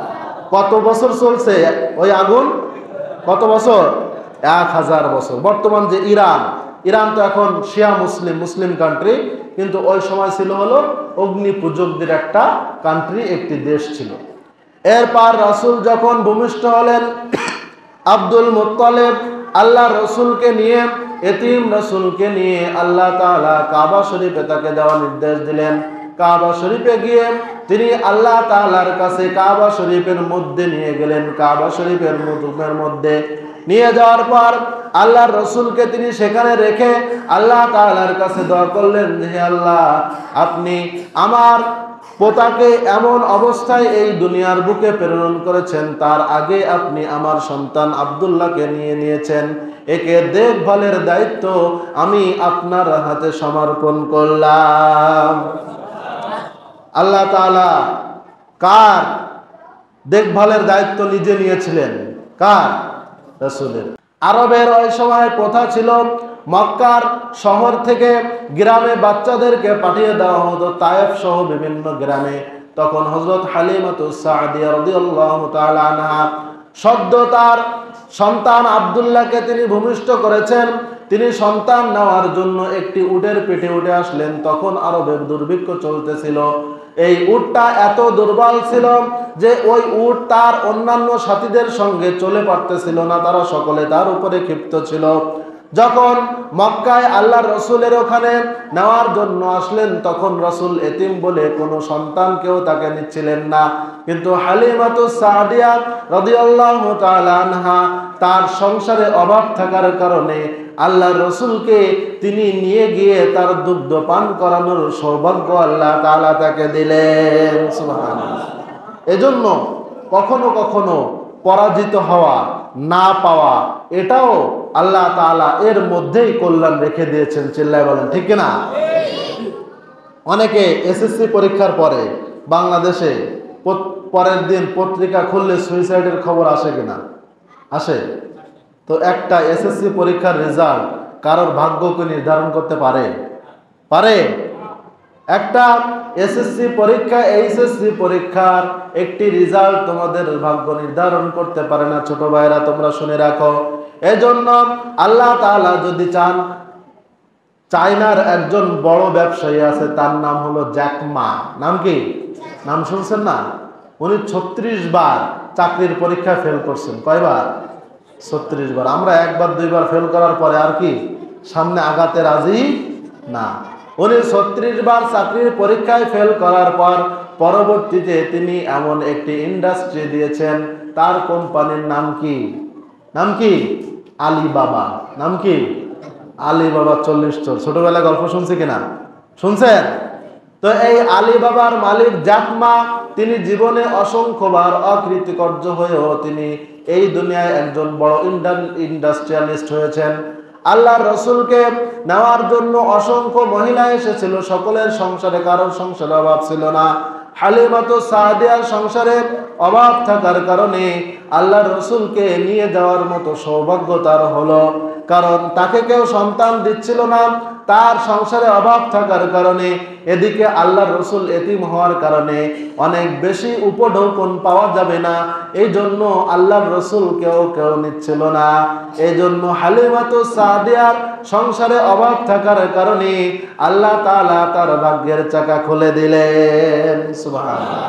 কত বছর চলছে ওই আগুন? কত বছর? 1000 বছর। বর্তমান যে ইরান তো এখন শিয়া মুসলিম কান্ট্রি, কিন্তু ওই সময় ছিল হলো অগ্নি পূজকদের একটা কান্ট্রি, একটি দেশ ছিল। এরপর রাসূল যখন ভূমিষ্ঠ হলেন, আব্দুল মুত্তালিব আল্লাহ রসুলকে নিয়ে, এতিম রসুলকে নিয়ে আল্লাহ তাআলা কাবা শরীফে তাকে দেওয়ার নির্দেশ দিলেন। কাবা শরীফে গিয়ে তিনি আল্লাহ তাআলার কাছে কাবা শরীফের মধ্যে নিয়ে গেলেন। কাবা শরীফের মধ্যে নিয়ে যাওয়ার পর আল্লাহর রসুলকে তিনি সেখানে রেখে আল্লাহ তাআলার কাছে দোয়া করলেন, হে আল্লাহ, আপনি আমার পোতাকে এমন অবস্থায় এই দুনিয়ার বুকে প্রেরণ করেছেন, তার আগে আপনি আমার সন্তান আব্দুল্লাহকে নিয়ে নিয়েছেন। একে দেখভালের দায়িত্ব আমি আপনার হাতে সমর্পণ করলাম। আল্লাহ তাআলা কার দেখভালের দায়িত্ব নিজে নিয়েছিলেন? কার? রাসূলের। আরবের ওই সময় প্রথা ছিল, মক্কার শহর থেকে গ্রামে বাচ্চাদেরকে পাঠিয়ে দেওয়া হতো তায়েফ সহ বিভিন্ন গ্রামে। তখন হযরত হালিমাতুস সাদিয়া রাদিয়াল্লাহু তাআলা আনহা সদ্য তার সন্তান আব্দুল্লাহকে তিনি ভূমিষ্ঠ করেছেন। তিনি সন্তান নেওয়ার জন্য একটি উটের পিঠে উঠে আসলেন। তখন আরবের দুর্ভিক্ষ চলতেছিল। এই উটটা এত দুর্বল ছিল যে ওই উট তার অন্যান্য সাথীদের সঙ্গে চলে পারতেছিল না, তারা সকলে তার উপরে ক্ষিপ্ত ছিল। যখন মক্কায় আল্লাহর রাসূলের ওখানে নেওয়ার জন্য আসলেন, তখন রাসূল এতিম বলে কোনো সন্তানকেও তাকে নিচ্ছিলেন না। কিন্তু হালিমাতুস সাদিয়া রাদিয়াল্লাহু তাআলা আনহা তার সংসারে অভাব থাকার কারণে আল্লাহর রাসূলকে তিনি নিয়ে গিয়ে তার দুগ্ধ পান করানোর সৌভাগ্য আল্লাহ তাআলা তাকে দিলেন। সুবহানাল্লাহ। এজন্য কখনো কখনো পরাজিত হওয়া, না পাওয়া, এটাও আল্লাহ তাআলা এর মধ্যেই কল্যাণ রেখে দিয়েছেন। চিল্লায় বলেন ঠিক কিনা? অনেকে এসএসসি পরীক্ষার পরে বাংলাদেশে পরের দিন পত্রিকা খুললে সুইসাইডের খবর আসে কিনা? আসে। তো একটা এসএসসি পরীক্ষার রেজাল্ট কারোর ভাগ্যকে নির্ধারণ করতে পারে? পারে? একটা এসএসসি পরীক্ষা, এইচএসসি পরীক্ষার একটি রেজাল্ট তোমাদের ভাগ্য নির্ধারণ করতে পারে না। ছোট ভাইরা তোমরা শুনে রাখো। এজন্য আল্লাহ তাআলা যদি চান, চায়নার একজন বড় ব্যবসায়ী আছে, তার নাম হলো জ্যাক মা। নাম কি? নাম শুনছেন না? উনি 36 বার চাকরির পরীক্ষায় ফেল করছেন। কয়বার? 36 বার। আমরা একবার দুইবার ফেল করার পরে আর কি সামনে আগাতে রাজি না। উনি 36 বার চাকরির পরীক্ষায় ফেল করার পর পরবর্তীতে তিনি এমন একটি ইন্ডাস্ট্রি দিয়েছেন, তার কোম্পানির নাম কি? নাম কি? আলিবাবা। নাম কি? আলিবাবা 40 চোর। ছোটবেলায় গল্প শুনছি কিনা? শুনছেন? তো এই আলিবাবার মালিক জ্যাক মা, তিনি জীবনে অসংখ্যবার অকৃতকার্য হয়েও তিনি এই দুনিয়ায় একজন বড় ইন্ডাস্ট্রিয়ালিস্ট হয়েছেন। আল্লাহর রাসূলকে নেওয়ার জন্য অসংখ্য মহিলা এসেছিল, সকলের সংসারে কারোর সংসারে অভাব ছিল না। হালিমাতুস সাদিয়ার সংসারে অভাব থাকার কারণে আল্লাহর রাসূলকে নিয়ে যাওয়ার মতো সৌভাগ্য তার হলো, কারণ তাকে কেউ সন্তান দিচ্ছিল না। তার সংসারে অভাব থাকার কারণে, এদিকে আল্লাহর রাসূল এতিম হওয়ার কারণে অনেক বেশি উপঢৌকন পাওয়া যাবে না, এই জন্য আল্লাহর রাসূল কেউ নিচ্ছিল না। এই জন্য হালিমাতুস সাদিয়ার সংসারে অভাব থাকার কারণে আল্লাহ তাআলা তার ভাগ্যের চাকা খুলে দিলেন। সুবহানাল্লাহ।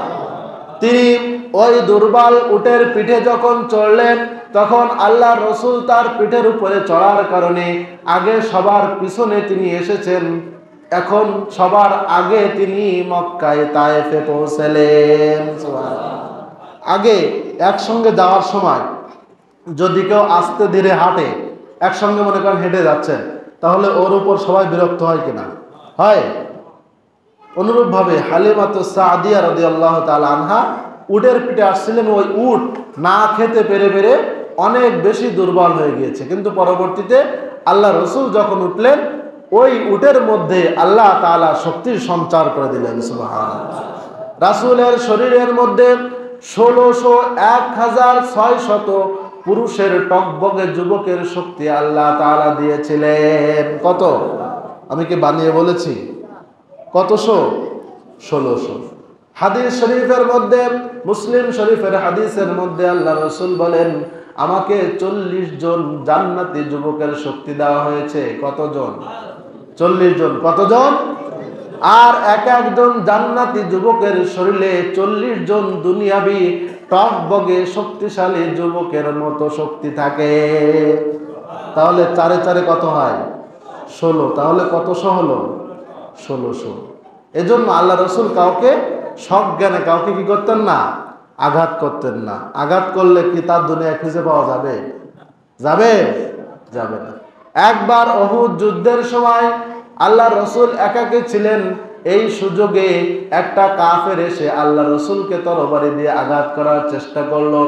তিনি ওই দুর্বল উটের পিঠে যখন চড়লেন, তখন আল্লাহর রাসূল তার পিঠের উপরে চড়ার কারণে আগে সবার পিছনে তিনি এসেছেন। এখন সবার আগে তিনি মক্কায় তায়েফে পৌঁছলেন। আগে একসঙ্গে যাওয়ার সময় যদি কেউ আস্তে ধীরে হাঁটে, একসঙ্গে মনে করেন হেঁটে যাচ্ছেন, তাহলে ওর উপর সবাই বিরক্ত হয় কিনা? হয়। অনুরূপভাবে হালিমাতুস সাদিয়া রাদিয়াল্লাহু তাআলা আনহা উটের পিঠে আসছিলেন। ওই উট না খেতে পেরে পেরে অনেক বেশি দুর্বল হয়ে গিয়েছে, কিন্তু পরবর্তীতে আল্লাহ রাসূল যখন উঠলেন, ওই উটের মধ্যে আল্লাহ তাআলা শক্তির সঞ্চার করে দিলেন। সুবহানাল্লাহ। রাসূলের শরীরের মধ্যে 1600 পুরুষের টকবগে যুবকের শক্তি আল্লাহ তাআলা দিয়েছিলেন। কত? আমি কি বানিয়ে বলেছি? কতশো? 1600। হাদিস শরীফের মধ্যে, মুসলিম শরীফের হাদিসের মধ্যে আল্লাহ রাসূল বলেন, আমাকে 40 জন জান্নাতি যুবকের শক্তি দেওয়া হয়েছে। কতজন? 40 জন। কতজন? আর একজন জান্নাতি যুবকের শরীরে 40 জন দুনিয়াবি টকবগে শক্তিশালী যুবকের মতো শক্তি থাকে। তাহলে 4 এ 4 কত হয়? 16। তাহলে কতশো হলো? 1600। এজন্য আল্লাহ রাসূল কাউকে সজ্ঞানে কাউকে কি করতেন না? আঘাত করতেন না। আঘাত করলে কি তার দুনিয়া খুঁজে পাওয়া যাবে? যাবে? যাবে না। একবার উহুদ যুদ্ধের সময় আল্লাহ রাসূল একাকী ছিলেন। এই সুযোগে একটা কাফের এসে আল্লাহ রসুলকে তরবারি দিয়ে আঘাত করার চেষ্টা করলো।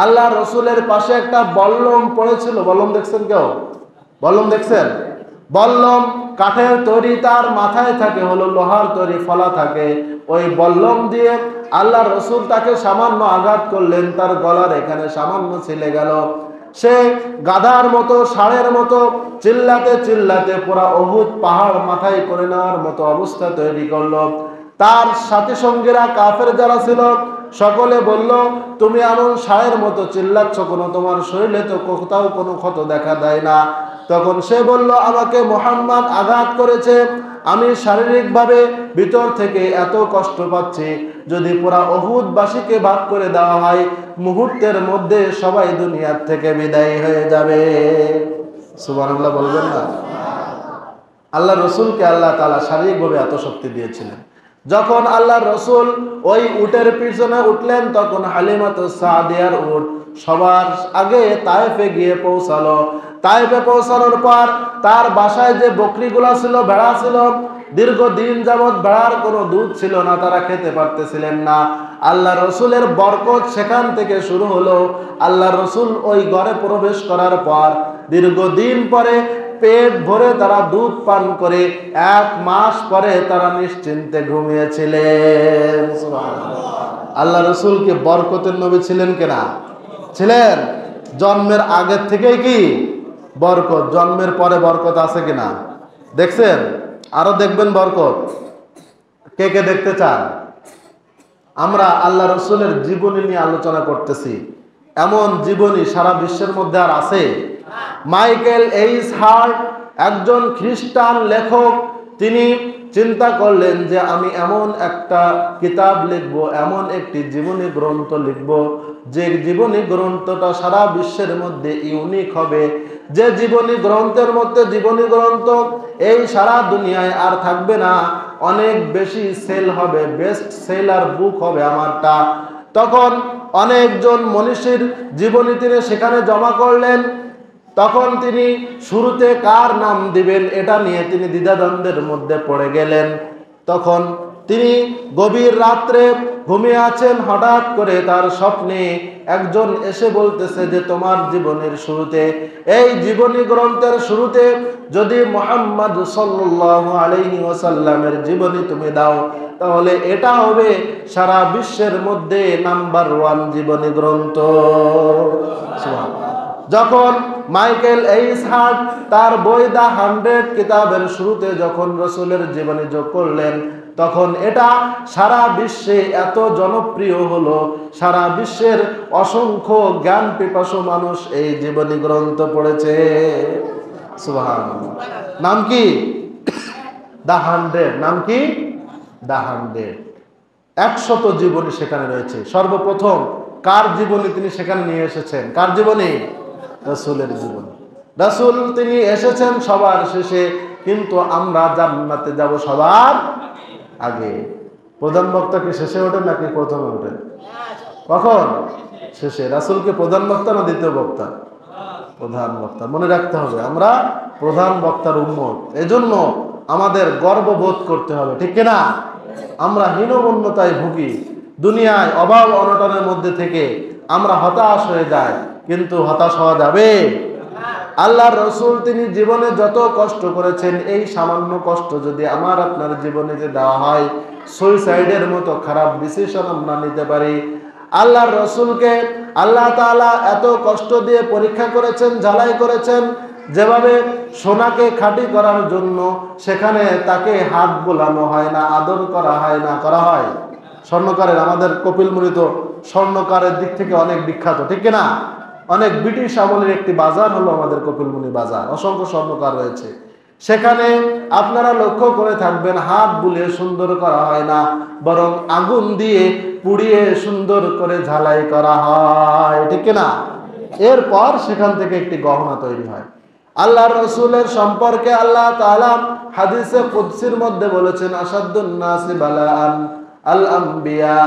আল্লাহ রসুলের পাশে একটা বল্লম পড়েছিল। বল্লম দেখছেন কেউ? বল্লম দেখছেন? বল্লম কাঠের তৈরি, তার মাথায় থাকে হলো লোহার তৈরি ফলা থাকে। ওই বল্লম দিয়ে আল্লাহ রসুল তাকে সামান্য আঘাত করলেন, তার গলার এখানে সামান্য ছিলে গেল। সে গাধার মতো, ষাঁড়ের মতো চিল্লাতে চিল্লাতে পুরা উহুদ পাহাড় মাথায় করে নেওয়ার মতো অবস্থা তৈরি করলো। তার সাথী সঙ্গীরা কাফের যারা ছিল সকলে বলল, তুমি এমন ষাঁড়ের মতো চিল্লাচ্ছ, কোনো তোমার শরীরে তো কোথাও কোনো ক্ষত দেখা দেয় না। তখন সে বলল, আমাকে মুহাম্মদ আঘাত করেছে, আমি শারীরিকভাবে ভিতর থেকে এত কষ্ট পাচ্ছি, যদি পুরা উহুদবাসীকে ভাগ করে দেওয়া হয় মুহূর্তের মধ্যে সবাই দুনিয়ার থেকে বিদায় হয়ে যাবে। সুবহানাল্লাহ বলবেন না? আল্লাহ রসুলকে আল্লাহ তাআলা শারীরিকভাবে এত শক্তি দিয়েছিলেন। যখন আল্লাহ রসুল ওই উটের পিছনে উঠলেন, তখন হালিমাতুস সাদিয়ার উট সবার আগে তায়েফে গিয়ে পৌঁছালো। তায়েফে পৌঁছানোর পর তার বাসায় যে বকরিগুলা ছিল, ভেড়া ছিল, দীর্ঘদিন যাবৎ ভেড়ার কোনো দুধ ছিল না, তারা খেতে পারতেছিলেন না। আল্লাহ রসুলের বরকত সেখান থেকে শুরু হলো। আল্লাহ রসুল ওই ঘরে প্রবেশ করার পর দীর্ঘদিন পরে পেট ভরে তারা দুধ পান করে 1 মাস পরে তারা নিশ্চিন্তে ঘুমিয়েছিলেন। আল্লাহ রসুলকে বরকতের নবী ছিলেন কিনা? ছিলেন। জন্মের আগের থেকেই কি বরকত, জন্মের পরে বরকত আছে কিনা দেখছেন? আরো দেখবেন বরকত। কে কে দেখতে চান? আমরা আল্লাহ রসুলের জীবনী নিয়ে আলোচনা করতেছি। এমন জীবনী সারা বিশ্বের মধ্যে আর আছে? মাইকেল এইস হার্ট একজন খ্রিস্টান লেখক, তিনি চিন্তা করলেন যে আমি এমন একটা কিতাব লিখব, এমন একটি জীবনী গ্রন্থ লিখব, যে জীবনী গ্রন্থটা সারা বিশ্বের মধ্যে ইউনিক হবে, যে জীবনী গ্রন্থের মধ্যে জীবনী গ্রন্থ এই সারা দুনিয়ায় আর থাকবে না, অনেক বেশি সেল হবে, বেস্ট সেলার বুক হবে আমারটা। তখন অনেকজন মনীষীর জীবনী তিনি সেখানে জমা করলেন। তখন তিনি শুরুতে কার নাম দিবেন এটা নিয়ে তিনি দ্বিধাদ্বন্দ্বের মধ্যে পড়ে গেলেন। তখন তিনি গভীর রাত্রে ঘুমিয়ে আছেন, হঠাৎ করে তার স্বপ্নে একজন এসে বলতেছে যে তোমার জীবনের শুরুতে, এই জীবনী গ্রন্থের শুরুতে যদি মুহাম্মদ সাল্লাল্লাহু আলাইহি ওয়াসাল্লামের জীবনী তুমি দাও, তাহলে এটা হবে সারা বিশ্বের মধ্যে নাম্বার 1 জীবনী গ্রন্থ। যখন মাইকেল এইস হার্ট তার বই দা 100 কিতাবের শুরুতে যখন রসুলের জীবনী যোগ করলেন, তখন এটা সারা বিশ্বে এত জনপ্রিয় হলো, সারা বিশ্বের অসংখ্য জ্ঞান পিপাসু মানুষ এই জীবনী গ্রন্থ পড়েছে। সুবহানাল্লাহ। নাম কি? দা 100। নাম কি? দা 100। 100 জীবনী সেখানে রয়েছে। সর্বপ্রথম কার জীবনী তিনি সেখানে নিয়ে এসেছেন? কার জীবনী? রাসূলের জীবনী। রাসূল তিনি এসেছেন সবার শেষে, কিন্তু আমরা জান্নাতে যাব সবার আগে। প্রধান বক্তা কি শেষে ওঠেন নাকি প্রথমে ওঠেন? কখন? শেষে। রাসূলকে প্রধান বক্তা না দ্বিতীয় বক্তা? প্রধান বক্তা। মনে রাখতে হবে আমরা প্রধান বক্তার উম্মত, এজন্য আমাদের গর্ববোধ করতে হবে, ঠিক কিনা? আমরা হীনমন্যতায় ভুগি, দুনিয়ায় অভাব অনটনের মধ্যে থেকে আমরা হতাশ হয়ে যাই, কিন্তু হতাশ হওয়া যাবে? আল্লাহর রসুল তিনি জীবনে যত কষ্ট করেছেন, এই সামান্য কষ্ট যদি আমার আপনার জীবনে দেওয়া হয়, সুইসাইডের মতো খারাপ ডিসিশন আমরা নিতে পারি। আল্লাহর রসুলকে আল্লাহ তাআলা এত কষ্ট দিয়ে পরীক্ষা করেছেন, ঝালাই করেছেন, যেভাবে সোনাকে খাঁটি করার জন্য সেখানে তাকে হাত বোলানো হয় না, আদর করা হয় না, করা হয় স্বর্ণকারের। আমাদের কপিল মুনি তো স্বর্ণকারের দিক থেকে অনেক বিখ্যাত, ঠিক কিনা? অনেক ব্রিটিশ আমলের একটি বাজার হলো আমাদের কপিলমুনি বাজার, অসংখ্য স্বর্ণকার রয়েছে সেখানে। আপনারা লক্ষ্য করে থাকবেন হাত বুলিয়ে সুন্দর করা হয় না, বরং আগুন দিয়ে পুড়িয়ে সুন্দর করে ঝালাই করা হয়, ঠিক না? এরপর সেখান থেকে একটি গহনা তৈরি হয়। আল্লাহর রাসূলের সম্পর্কে আল্লাহ তাআলা হাদিসে কুদসির মধ্যে বলেছেন, আসাদুন নাসি বালাআন আল আম্বিয়া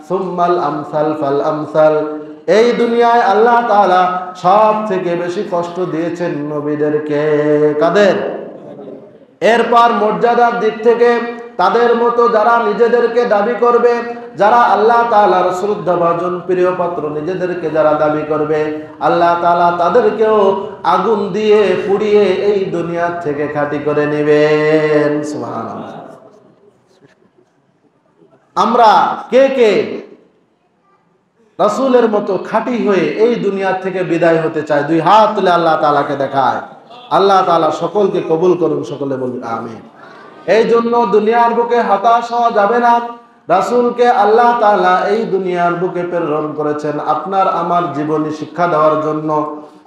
সুম্মাল আমসাল ফাল আমসাল। এই দুনিয়ায় আল্লাহ তাআলা সব থেকে বেশি কষ্ট দিয়েছেন নবীদেরকে। কাদের? এরপর মর্যাদার দিক থেকে তাদের মতো যারা নিজেদেরকে দাবি করবে, যারা আল্লাহ তাআলার শ্রদ্ধাভাজন প্রিয় পাত্র নিজেদেরকে যারা দাবি করবে, আল্লাহ তাআলা তাদেরকেও আগুন দিয়ে পুড়িয়ে এই দুনিয়া থেকে খাঁটি করে নেবেন। সুবহানাল্লাহ। আমরা কে কে রাসূলের মতো খাঁটি হয়ে এই দুনিয়া থেকে বিদায় হতে চাই? দুই হাত তুলে আল্লাহ তাআলাকে দেখায়। আল্লাহ তাআলা সকলকে কবুল করুন, সকলে বলুন আমিন। এই জন্য দুনিয়ার বুকে হতাশ হওয়া যাবে না। রাসূলকে আল্লাহ তাআলা এই দুনিয়ার বুকে প্রেরণ করেছেন আপনার আমার জীবনী শিক্ষা দেওয়ার জন্য,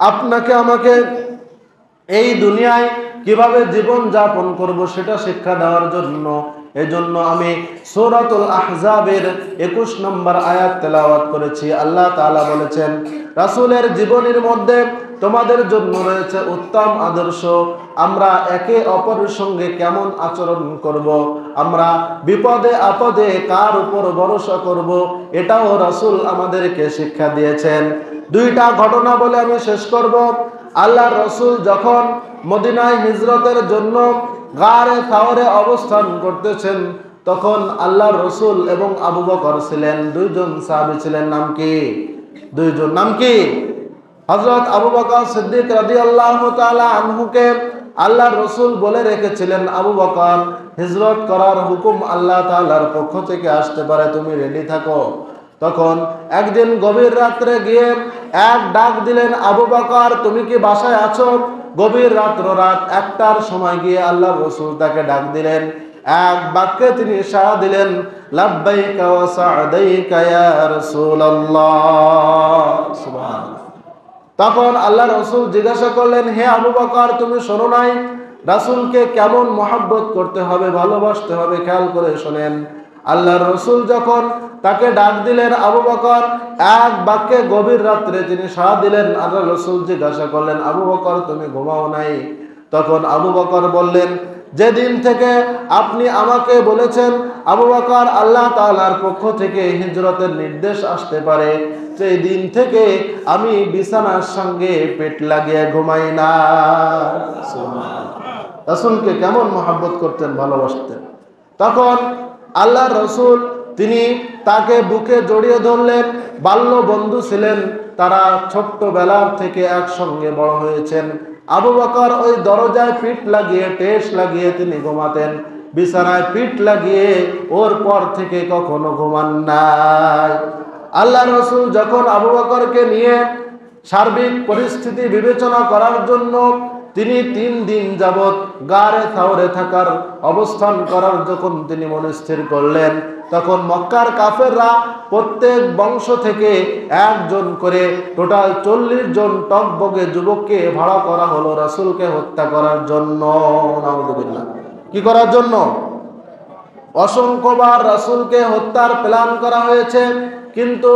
আপনাকে আমাকে এই দুনিয়ায় কিভাবে জীবন যাপন করব সেটা শিক্ষা দেওয়ার জন্য। এজন্য আমি সূরাতুল আহজাবের 21 নম্বর আয়াত তেলাওয়াত করেছি। আল্লাহ তাআলা বলেছেন, রাসূলের জীবনীর মধ্যে তোমাদের জন্য রয়েছে উত্তম আদর্শ। আমরা একে অপরের সঙ্গে কেমন আচরণ করব, আমরা বিপদে আপদে কার উপর ভরসা করব, এটাও রাসূল আমাদেরকে শিক্ষা দিয়েছেন। দুইটা ঘটনা বলে আমি শেষ করব। আল্লাহর রাসূল যখন মদিনায় হিজরতের জন্য গারে সাওরে অবস্থান করতেছেন, তখন আল্লাহর রাসূল এবং আবু বকর ছিলেন, দুইজন সাহাবী ছিলেন। নাম কি? দুইজন নাম কি? হযরত আবু বকর সিদ্দিক রাদিয়াল্লাহু তাআলা আনহুকে আল্লাহর রাসূল বলে রেখেছিলেন, আবু বকর হিজরত করার হুকুম আল্লাহ তাআলার পক্ষ থেকে আসতে পারে, তুমি রেডি থাকো। তখন একদিন গভীর রাত্রে গিয়ে এক ডাক দিলেন, আবু বকর তুমি কি বাসায় আছো? গভীর রাত 1টার সময় গিয়ে আল্লাহর রাসূল তাকে ডাক দিলেন। এক বাক্যে তিনি সাড়া দিলেন, লাব্বাইকা ওয়া সা'দাইকা ইয়া রাসূলুল্লাহ। সুবহানাল্লাহ। তখন আল্লাহর রাসূল জিজ্ঞাসা করলেন, হে আবু বকর তুমি শোনো নাই রাসূলকে কেমন মহব্বত করতে হবে, ভালোবাসতে হবে? খেয়াল করে শোনেন। আল্লাহর রাসূল যখন তাকে ডাক দিলেন, আবু বকর এক বাক্যে গভীর রাত্রে তিনি সাড়া দিলেন। আল্লাহর রাসূল জিজ্ঞাসা করলেন, আবু বকর তুমি ঘুমাও নাই? তখন আবু বকর বললেন, যেদিন থেকে আপনি আমাকে বলেছেন আবু বকর আল্লাহ তাআলার পক্ষ থেকে হিজরতের নির্দেশ আসতে পারে, সেই দিন থেকে আমি বিছানার সঙ্গে পেট লাগিয়ে ঘুমাই না। রাসূলকে কেমন মহব্বত করতেন, ভালোবাসতেন। তখন আল্লাহর রাসূল তিনি তাকে বুকে জড়িয়ে ধরলেন। বাল্য বন্ধু ছিলেন, তারা ছোট্টবেলার থেকে একসঙ্গে বড় হয়েছেন। আবু বকর ওই দরজায় পিঠ লাগিয়ে টেস লাগিয়ে তিনি ঘুমাতেন, বিছানায় পিঠ লাগিয়ে ওর পর থেকে কখনো ঘুমান নাই। আল্লাহ রাসূল যখন আবু বকরকে নিয়ে সার্বিক পরিস্থিতি বিবেচনা করার জন্য তিনি 3 দিন যাবত গারে সাওরে থাকার অবস্থান করার যখন তিনি মনস্থির করলেন, তখন মক্কার কাফেররা প্রত্যেক বংশ থেকে একজন করে টোটাল 40 জন টকবগে যুবককে ভাড়া করা হলো রাসূলকে হত্যা করার জন্য। নাউযুবিল্লাহ। কি করার জন্য? অসংখ্যবার রাসূলকে হত্যার প্ল্যান করা হয়েছে, কিন্তু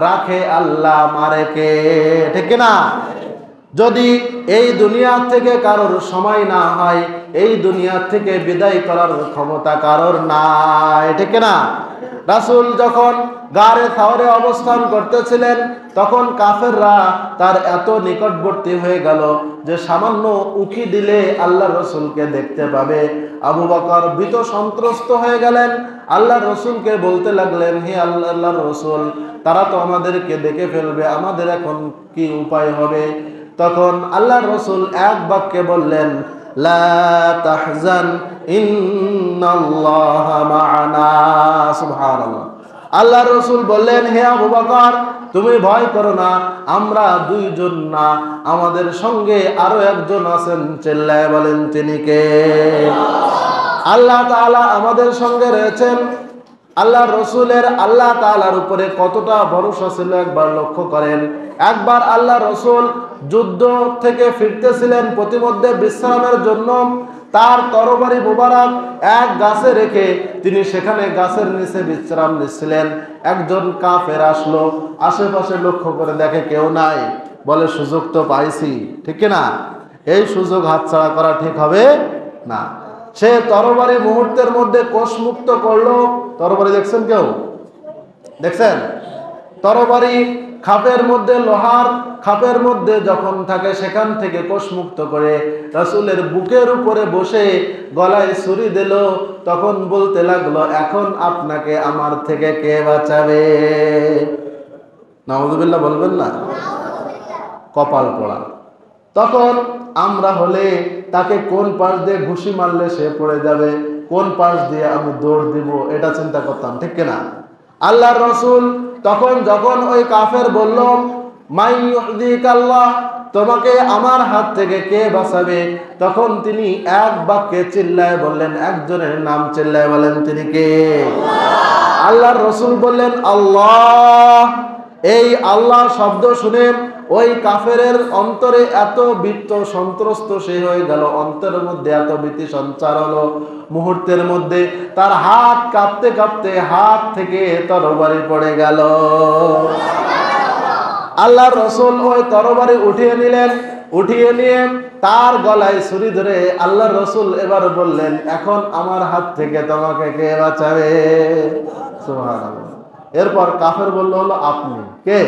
রাখে আল্লাহ, মারে কে? ঠিক না? যদি এই দুনিয়া থেকে কারোর সময় না হয়, এই দুনিয়া থেকে বিদায় করার ক্ষমতা কারোর নাই, ঠিক না? রাসূল যখন গারে সাওরে অবস্থান করতেছিলেন, তখন কাফেররা তার এত নিকটবর্তী হয়ে গেল যে সামান্য উকি দিলে আল্লাহর রাসূলকে দেখতে পাবে। আবু বকর ভীত সন্ত্রস্ত হয়ে গেলেন, আল্লাহর রাসূলকে বলতে লাগলেন, হে আল্লাহর রাসূল তারা তো আমাদেরকে দেখে ফেলবে, আমাদের এখন কি উপায় হবে? তখন আল্লাহর রাসূল এক বাক্যে বললেন, লা তাহজান ইন্নাল্লাহা মা'ানা। সুবহানাল্লাহ। আল্লাহর রাসূল বললেন, হে আবু বকর তুমি ভয় করো না, আমরা 2 জন না, আমাদের সঙ্গে আরো একজন আছেন। চিল্লায়ে বলেন তিনি কে? আল্লাহ তাআলা আমাদের সঙ্গে রয়েছেন। আল্লাহর রাসূলের আল্লাহ তাআলার উপরে কতটা ভরসা ছিল একবার লক্ষ্য করেন। একবার আল্লাহর রাসূল যুদ্ধ থেকে ফিরতেছিলেন, প্রতিমধ্যে বিশ্রামের জন্য তার তরবারি মুবারক এক গাছে রেখে তিনি সেখানে গাছের নিচে বিশ্রাম নিচ্ছিলেন। একজন কাফের আসলো, আশেপাশে লক্ষ্য করে দেখে কেউ নাই, বলে সুযোগ তো পাইছি, ঠিক না? এই সুযোগ হাতছাড়া করা ঠিক হবে না। সে তরবারি মুহূর্তের মধ্যে কোষমুক্ত করলো। তরবারি দেখছেন? কেউ দেখছেন? তরবারি খাপের মধ্যে লোহার খাপের মধ্যে যখন থাকে সেখান থেকে কোষমুক্ত করে রাসূলের বুকের উপরে বসে গলায় ছুরি দিল, তখন বলতে লাগলো, এখন আপনাকে আমার থেকে কে বাঁচাবে? নাউযুবিল্লাহ বলবেন না? কপাল পোড়া। তখন আমরা হলে তাকে কোন পাশ দিয়ে ঘুষি মারলে সে পড়ে যাবে, কোন পাশ দিয়ে আমি দৌড় দিব, এটা চিন্তা করতাম, ঠিক কিনা? আল্লাহর রাসূল তখন যখন ওই কাফের বলল, মাই ইউহদিকাল্লাহ, তোমাকে আমার হাত থেকে কে বাঁচাবে, তখন তিনি এক বাক্যে চিল্লায় বললেন, একজনের নাম চিল্লায় বলেন, তিনি কে? আল্লাহর রাসূল বললেন, আল্লাহ। এই আল্লাহ শব্দ শুনে ওই কাফেরের অন্তরে এত ভীত সন্ত্রস্ত সে হয়ে গেল, অন্তরের মধ্যে এত ভীতি সঞ্চার হলো, মুহূর্তের মধ্যে তার হাত কাঁপতে কাঁপতে হাত থেকে তরবারি পড়ে গেল। আল্লাহর রাসূল ওই তরবারি উঠিয়ে নিলেন, উঠিয়ে নিয়ে তার গলায় ছুরি ধরে আল্লাহর রাসূল এবার বললেন, এখন আমার হাত থেকে তোমাকে কে বাঁচাবে? সুবহানাল্লাহ। এরপর কাফের বলল, হলো আপনি। কে?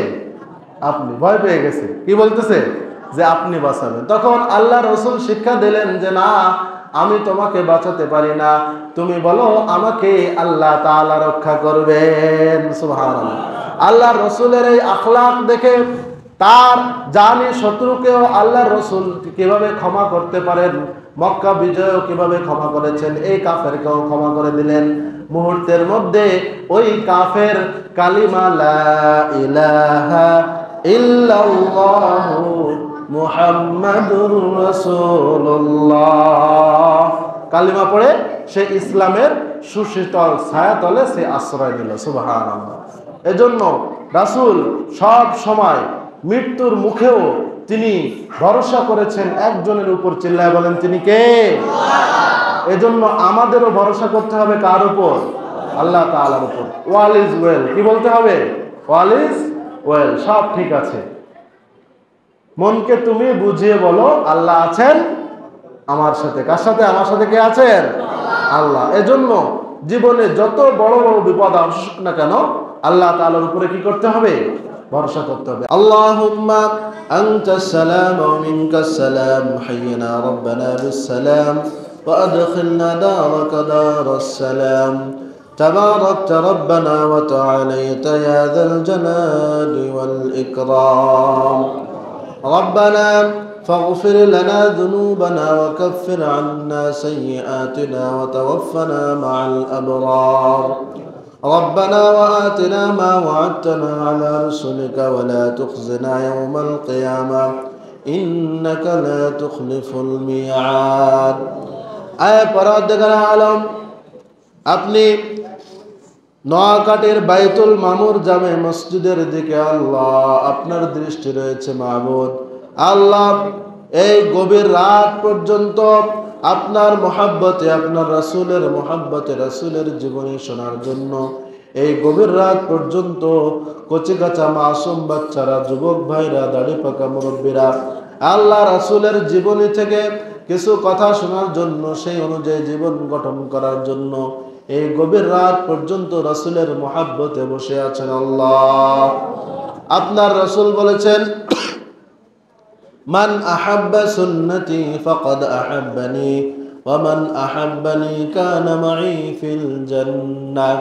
আপনি। ভয় পেয়ে গেছে, কি বলতেছে? যে আপনি বাঁচাবেন। তখন আল্লাহর রাসূল শিক্ষা দিলেন যে না, আমি তোমাকে বাঁচাতে পারি না, তুমি বলো আমাকে আল্লাহ তাআলা রক্ষা করবেন। সুবহানাল্লাহ। আল্লাহর রাসূলের এই আখলাক দেখে তার জানি শত্রুকেও আল্লাহর রাসূল কিভাবে ক্ষমা করতে পারেন, মক্কা বিজয়ও কিভাবে ক্ষমা করেছেন, এই কাফেরকেও ক্ষমা করে দিলেন। মুহূর্তের মধ্যে ওই কাফের কালিমা লা ইলাহা ইল্লাল্লাহু মুহাম্মাদুর রাসূলুল্লাহ কালিমা পড়ে সে ইসলামের সুশীতল ছায়াতলে সে আশ্রয় নিল। সুবহানাল্লাহ। এজন্য রাসূল সব সময় মৃত্যুর মুখেও তিনি ভরসা করেছেন একজনের উপর, চিল্লায় বলেন, তিনি কে? এজন্য আমাদেরও ভরসা করতে হবে কার উপর? আল্লাহ তাআলার উপর। ওয়াল ইজ ওয়েল, কি বলতে হবে? ওয়াল ইজ ওয়েল, সব ঠিক আছে। মনকে তুমি বুঝিয়ে বলো, আল্লাহ আছেন আমার সাথে। কার সাথে? আমার সাথে। কে আছেন? আল্লাহ। এজন্য জীবনে যত বড় বড় বিপদ আসুক না কেন, আল্লাহ তাআলার উপরে কি করতে হবে? ভরসা করতে হবে। আল্লাহুম্মা আনতাস সালাম ওয়া মিনকাস সালাম, হাইয়িনা রাব্বানা বিস সালাম ওয়া আদখিলনা দারাকা দারাস সালাম, তাবারাকতা রাব্বানা ওয়া তাআলাইতা ইয়া যাল জালালি ওয়াল ইকরাম। রাব্বানা ফাগফির লানা যুনুবানা ওয়া কাফফির আন্না সাইয়্যাতিনা ওয়া তাওয়াফফানা মা'আল আবরার। ربنا وآتنا ما وعدتنا على رسلك ولا تخزنا يوم القيامة إنك لا تخلف الميعاد। আয় পরওয়ারদিগার আলম, আপনি নোয়াখালীর বাইতুল মামুর জামে মসজিদের দিকে আল্লাহ আপনার দৃষ্টি রয়েছে মাবুদ। আল্লাহ, এই গভীর রাত পর্যন্ত আপনার মহাব্বতে, আপনার রাসূলের মহাব্বতে, রাসূলের জীবনী শোনার জন্য এই গভীর রাত পর্যন্ত কচি কাঁচা মাসুম বাচ্চারা, যুবক ভাইরা, দাড়ি পাকা মুরব্বীরা আল্লাহ রাসূলের জীবনী থেকে কিছু কথা শোনার জন্য, সেই অনুযায়ী জীবন গঠন করার জন্য এই গভীর রাত পর্যন্ত রাসূলের মহাব্বতে বসে আছেন। আল্লাহ, আপনার রাসূল বলেছেন, মান আহাব্বা সুন্নতি ফাকাদ আহাব্বানি ওয়া মান আহাব্বানি কানা মাই ফিল জান্নাহ।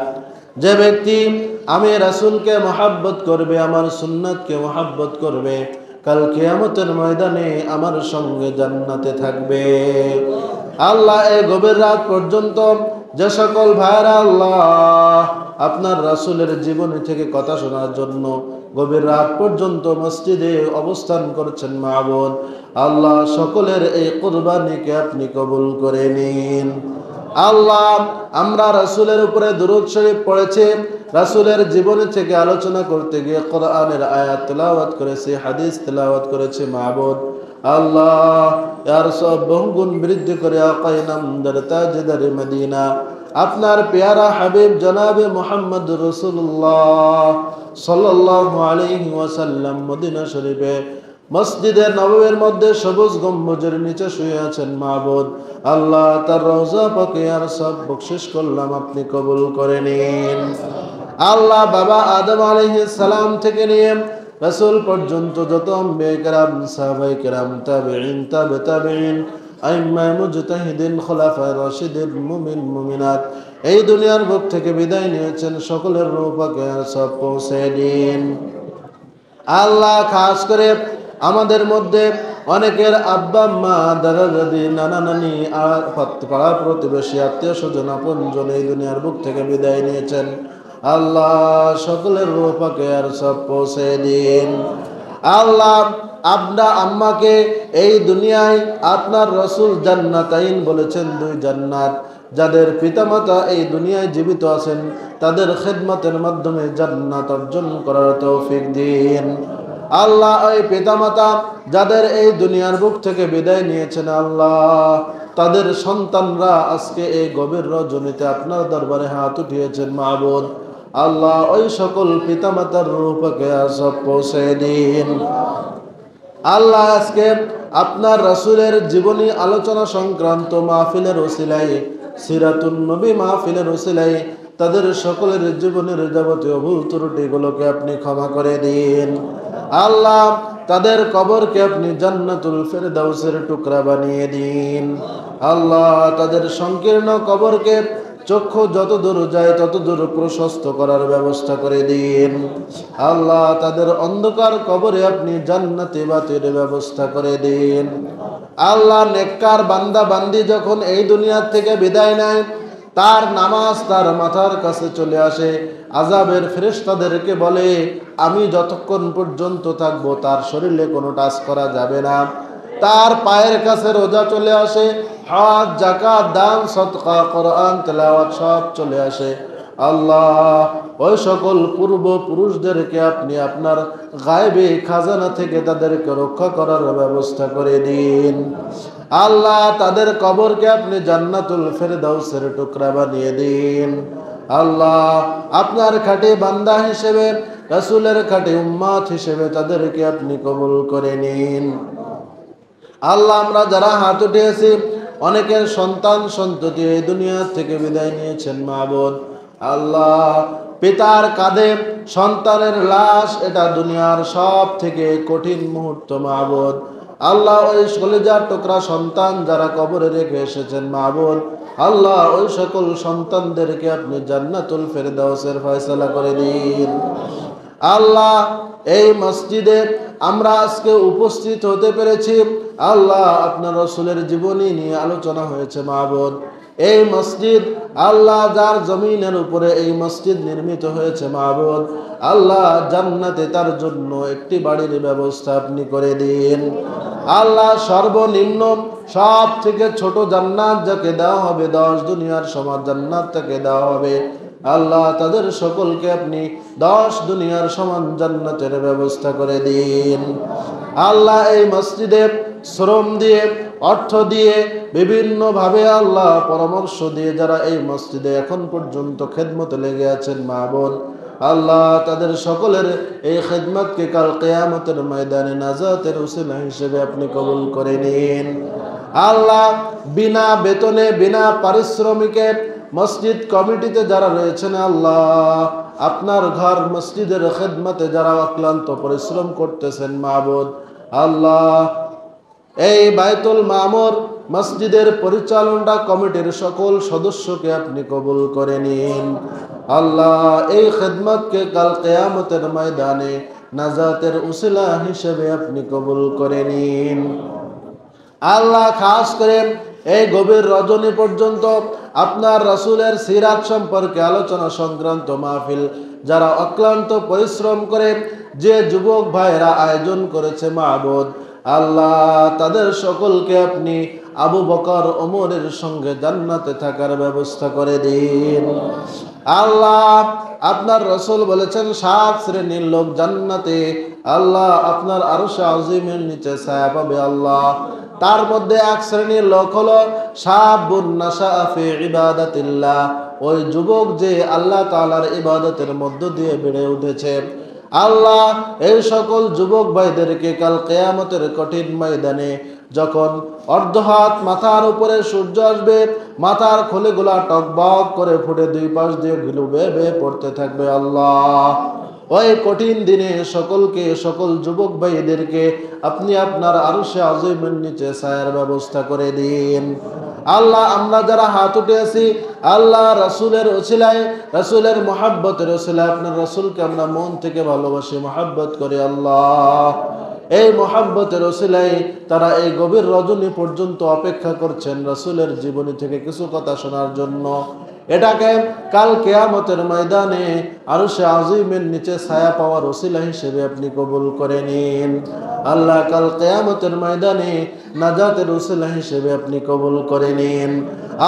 যে ব্যক্তি আমি রাসূলকে মহব্বত করবে, আমার সুন্নাতকে মহব্বত করবে, কাল কিয়ামতের ময়দানে আমার সঙ্গে জান্নাতে থাকবে। আল্লাহ, এই গভীর রাত পর্যন্ত যে সকল ভাইরা আল্লাহ আপনার রাসূলের জীবনী থেকে কথা শোনার জন্য গভীর রাত পর্যন্ত মসজিদে অবস্থান করছেন মাবুদ, আল্লাহ সকলের এই কুরবানিকে আপনি কবুল করে নিন। আল্লাহ, আমরা রাসূলের উপরে দুরূদ শরীফ পড়েছি, রাসূলের জীবনী থেকে আলোচনা করতে গিয়ে কোরআনের আয়াত তেলাওয়াত করেছি, হাদিস তেলাওয়াত করেছি মাবুদ। আল্লাহ, ইয়ার সব বহুগুণ বৃদ্ধি করে আকায়ে নামদার তাজদার মদিনা আপনার পেয়ারা হাবিব জনাবে মুহাম্মদুর রাসূলুল্লাহ সাল্লাল্লাহু আলাইহি ওয়াসাল্লাম মদিনা শরীফে মসজিদে নববীর মধ্যে সবুজ গম্বুজের নিচে শুয়ে আছেন মাবুদ। আল্লাহ, তার রওজা পাকে আর সব বকশিশ করলাম, আপনি কবুল করে নিন। আল্লাহ, বাবা আদম আলাইহিস সালাম থেকে নিয়ে রাসূল পর্যন্ত যত আম্বিয়া কেরাম, সাহাবায়ে কেরাম, তাবেঈন, তাবে তাবেঈন, আইম্মায়ে মুজতাহিদিন, খোলাফায়ে রাশিদিন, মুমিন মুমিনাত এই দুনিয়ার বুক থেকে বিদায় নিয়েছেন, সকলের রূহ পাকে সব পৌঁছে দিন। আল্লাহ খাস করে আমাদের মধ্যে অনেকের আব্বা মা, দাদা দাদি, নানা নানি, পাড়া প্রতিবেশী, আত্মীয় স্বজন, আপনজন এই দুনিয়ার বুক থেকে বিদায় নিয়েছেন। আল্লাহ সকলের রূহ পাকে আর সব পৌঁছে দিন। আল্লাহ আপনার আম্মাকে এই দুনিয়ায় আপনার রাসূল জান্নাতাইন বলেছেন, দুই জান্নাত। যাদের পিতামাতা এই দুনিয়ায় জীবিত আছেন তাদের খেদমতের মাধ্যমে জান্নাত অর্জন করার তৌফিক দিন। আল্লাহ ওই পিতামাতা যাদের এই দুনিয়ার বুক থেকে বিদায় নিয়েছেন, আল্লাহ তাদের সন্তানরা আজকে এই গভীর রজনীতে আপনার দরবারে হাত উঠিয়েছেন মাবুদ। আল্লাহ ওই সকল পিতামাতার রূপকে সব পৌঁছে দিন। আল্লাহ আজকে আপনার রাসূলের জীবনী আলোচনা সংক্রান্ত মাহফিলের ওসিলায়, সিরাতুন নবী মাহফিলের ওসিলায় তাদের সকলের জীবনের যাবতীয় ভুল ত্রুটিগুলোকে আপনি ক্ষমা করে দিন। আল্লাহ তাদের কবরকে আপনি জান্নাতুল ফেরদাউসের টুকরা বানিয়ে দিন। আল্লাহ তাদের সংকীর্ণ কবরকে চক্ষু যত দূর যায় তত দূর প্রশস্ত করার ব্যবস্থা করে দিন। আল্লাহ তাদের অন্ধকার কবরে আপনি জান্নাতে বাতির ব্যবস্থা করে দিন। আল্লাহ নেককার বান্দা বান্দি যখন এই দুনিয়ার থেকে বিদায় নেয়, তার নামাজ তার মাথার কাছে চলে আসে, আযাবের ফেরেশতাদেরকে বলে আমি যতক্ষণ পর্যন্ত থাকবো তার শরীরে কোনো টাচ করা যাবে না। তার পায়ের কাছে রোজা চলে আসে, হজ, যাকাত, দান, সদকা, কোরআন তেলাওয়াত সব চলে আসে। আল্লাহ ওই সকল পূর্বপুরুষদেরকে আপনি আপনার গায়বে খাজানা থেকে তাদেরকে রক্ষা করার ব্যবস্থা করে দিন। আল্লাহ তাদের কবরকে আপনি জান্নাতুল ফেরদাউসের টুকরা বানিয়ে দিন। আল্লাহ আপনার খাঁটি বান্দা হিসেবে, রাসূলের খাঁটি উম্মত হিসেবে তাদেরকে আপনি কবুল করে নিন। আল্লাহ আমরা যারা হাত উঠিয়েছি অনেকের সন্তান সন্ততি এই দুনিয়া থেকে বিদায় নিয়েছেন মাবুদ। আল্লাহ পিতার কাঁধে সন্তানের লাশ, এটা দুনিয়ার সব থেকে কঠিন মুহূর্ত মাবুদ। আল্লাহ ওই কলিজার টুকরা সন্তান যারা কবরে রেখে এসেছেন মাবুদ, আল্লাহ ওই সকল সন্তানদেরকে আপনি জান্নাতুল ফেরদাউসের ফয়সালা করে দিন। আল্লাহ এই মসজিদে আমরা আজকে উপস্থিত হতে পেরেছি, আল্লাহ আপনার রাসূলের জীবনী নিয়ে আলোচনা হয়েছে মাবুদ। এই মসজিদ আল্লাহ যার জমিনের উপরে এই মসজিদ নির্মিত হয়েছে মাবুদ, আল্লাহ জান্নাতে তার জন্য একটি বাড়ির ব্যবস্থা আপনি করে দিন। আল্লাহ সর্বনিম্ন সব থেকে ছোট জান্নাত যাকে দেওয়া হবে, 10 দুনিয়ার সমান জান্নাত তাকে দেওয়া হবে। আল্লাহ তাদের সকলকে আপনি 10 দুনিয়ার সমান জান্নাতের ব্যবস্থা করে দিন। আল্লাহ এই মসজিদে শ্রম দিয়ে, অর্থ দিয়ে, বিভিন্ন ভাবে আল্লাহ পরামর্শ দিয়ে যারা এই মসজিদে এখন পর্যন্ত খেদমতে লেগে আছেন মাবুদ, আল্লাহ তাদের সকলের এই খেদমতকে কাল কিয়ামতের ময়দানে নাজাতের উসিলা হিসেবে আপনি কবুল করে নিন। আল্লাহ বিনা বেতনে, বিনা পারিশ্রমিকে মসজিদ কমিটিতে যারা রয়েছেন, আল্লাহ আপনার ঘর মসজিদের খেদমতে যারা অক্লান্ত পরিশ্রম করতেছেন মাবুদ, আল্লাহ এই বাইতুল মামুর মসজিদের পরিচালনা কমিটির সকল সদস্যকে আপনি কবুল করে নিন। আল্লাহ এই খেদমতকে কাল কিয়ামতের ময়দানে নাজাতের উসিলা হিসেবে আপনি কবুল করে নিন। আল্লাহ খাস করে এই গভীর রজনী পর্যন্ত আপনার রাসূলের সিরাত সম্পর্কে আলোচনা সংক্রান্ত মাহফিল যারা অক্লান্ত পরিশ্রম করে যে যুবক ভাইরা আয়োজন করেছে মাবুদ, আল্লাহ তাদের সকলকে আপনি আবু বকর ওমরের সঙ্গে জান্নাতে থাকার ব্যবস্থা করে দিন। আল্লাহ আপনার রাসূল বলেছেন 7 শ্রেণীর লোক জান্নাতে আল্লাহ আপনার আরশে আজিমের নিচে ছায়া পাবে। আল্লাহ তার মধ্যে 1 শ্রেণীর লোক হলো শাবুন নাশা ফি ইবাদাতিল্লাহ, ওই যুবক যে আল্লাহ তাআলার ইবাদতের মধ্য দিয়ে বেড়ে উঠেছে। আল্লাহ এই সকল যুবক ভাইদেরকে কাল কিয়ামতের কঠিন ময়দানে যখন অর্ধ হাত মাথার উপরে সূর্য আসবে, মাথার খোলেগুলা টকবক করে ফুটে 2 পাশ দিয়ে ঘিলু বেয়ে বেয়ে পড়তে থাকবে, আল্লাহ ওই কঠিন দিনে সকলকে, সকল যুবক ভাইদেরকে আপনি আপনার আরশে আযীমের নিচে ছায়ার ব্যবস্থা করে দিন। আল্লাহ, আমরা যারা হাত উঠে আছি, আল্লাহ রাসূলের ওসিলায়, রাসূলের মুহাব্বতের ওসিলায়, আপনার রাসূলকে আমরা মন থেকে ভালোবাসি, মুহাব্বত করি। আল্লাহ, এই মুহাব্বতের ওসিলায় তারা এই গভীর রজনী পর্যন্ত অপেক্ষা করছেন রাসূলের জীবনী থেকে কিছু কথা শোনার জন্য। এটাকে কাল কিয়ামতের ময়দানে আরশে আযীমের নিচে ছায়া পাওয়ার ওসিলা হিসেবে আপনি কবুল করে নিন। আল্লাহ, কাল কিয়ামতের ময়দানে নাজাতের ওসিলা হিসেবে আপনি কবুল করে নিন।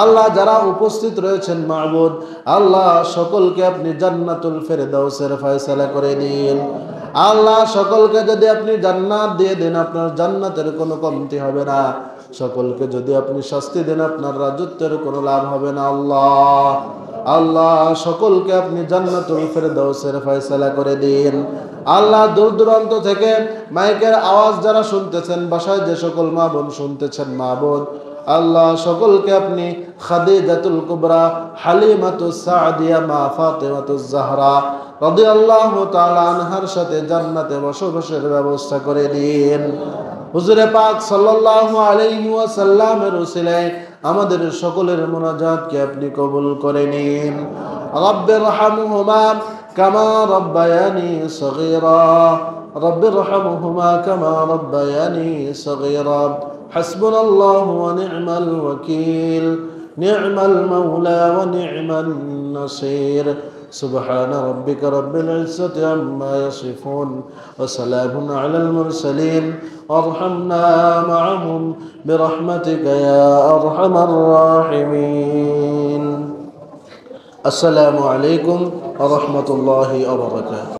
আল্লাহ, যারা উপস্থিত রয়েছেন মাবুদ, আল্লাহ সকলকে আপনি জান্নাতুল ফেরদাউসের ফয়সালা করে দিন। আল্লাহ, সকলকে যদি আপনি জান্নাত দিয়ে দেন, আপনার জান্নাতের কোনো কমতি হবে না। সকলকে যদি আপনি শাস্তি দেন, আপনার রাজত্বের কোনো লাভ হবে না। আল্লাহ, আল্লাহ সকলকে আপনি জান্নাতুল ফেরদাউসের ফয়সালা করে দিন। আল্লাহ, দূর দূরান্ত থেকে মাইকের আওয়াজ যারা শুনতেছেন, বাসায় যে সকল মা বোন শুনতেছেন মাবুদ, আল্লাহ সকলকে আপনি খাদিজাতুল কুবরা, হালিমাতুস সাদিয়া, মা ফাতিমাতুজ জাহরা রাদিয়াল্লাহু তাআলা আনহার সাথে জান্নাতে বসবাসের ব্যবস্থা করে দিন। হুজুরে পাক সাল্লাল্লাহু আলাইহি ওয়াসাল্লামের ওসিলায় আমাদের সকলের মুনাজাতকে আপনি কবুল করে নিন। রাব্বিরহামহুমা কামা রাব্বায়ানি সগীরা, রাব্বিরহামহুমা কামা রাব্বায়ানি সগীরা। হাসবুনাল্লাহু ওয়া নি'মাল ওয়াকিল, নি'মাল মাওলা ওয়া নি'মান নাসির। سبحان ربك رب العزة عما يصفون وسلام على المرسلين وارحمنا معهم برحمتك يا أرحم الراحمين. السلام عليكم ورحمة الله وبركاته.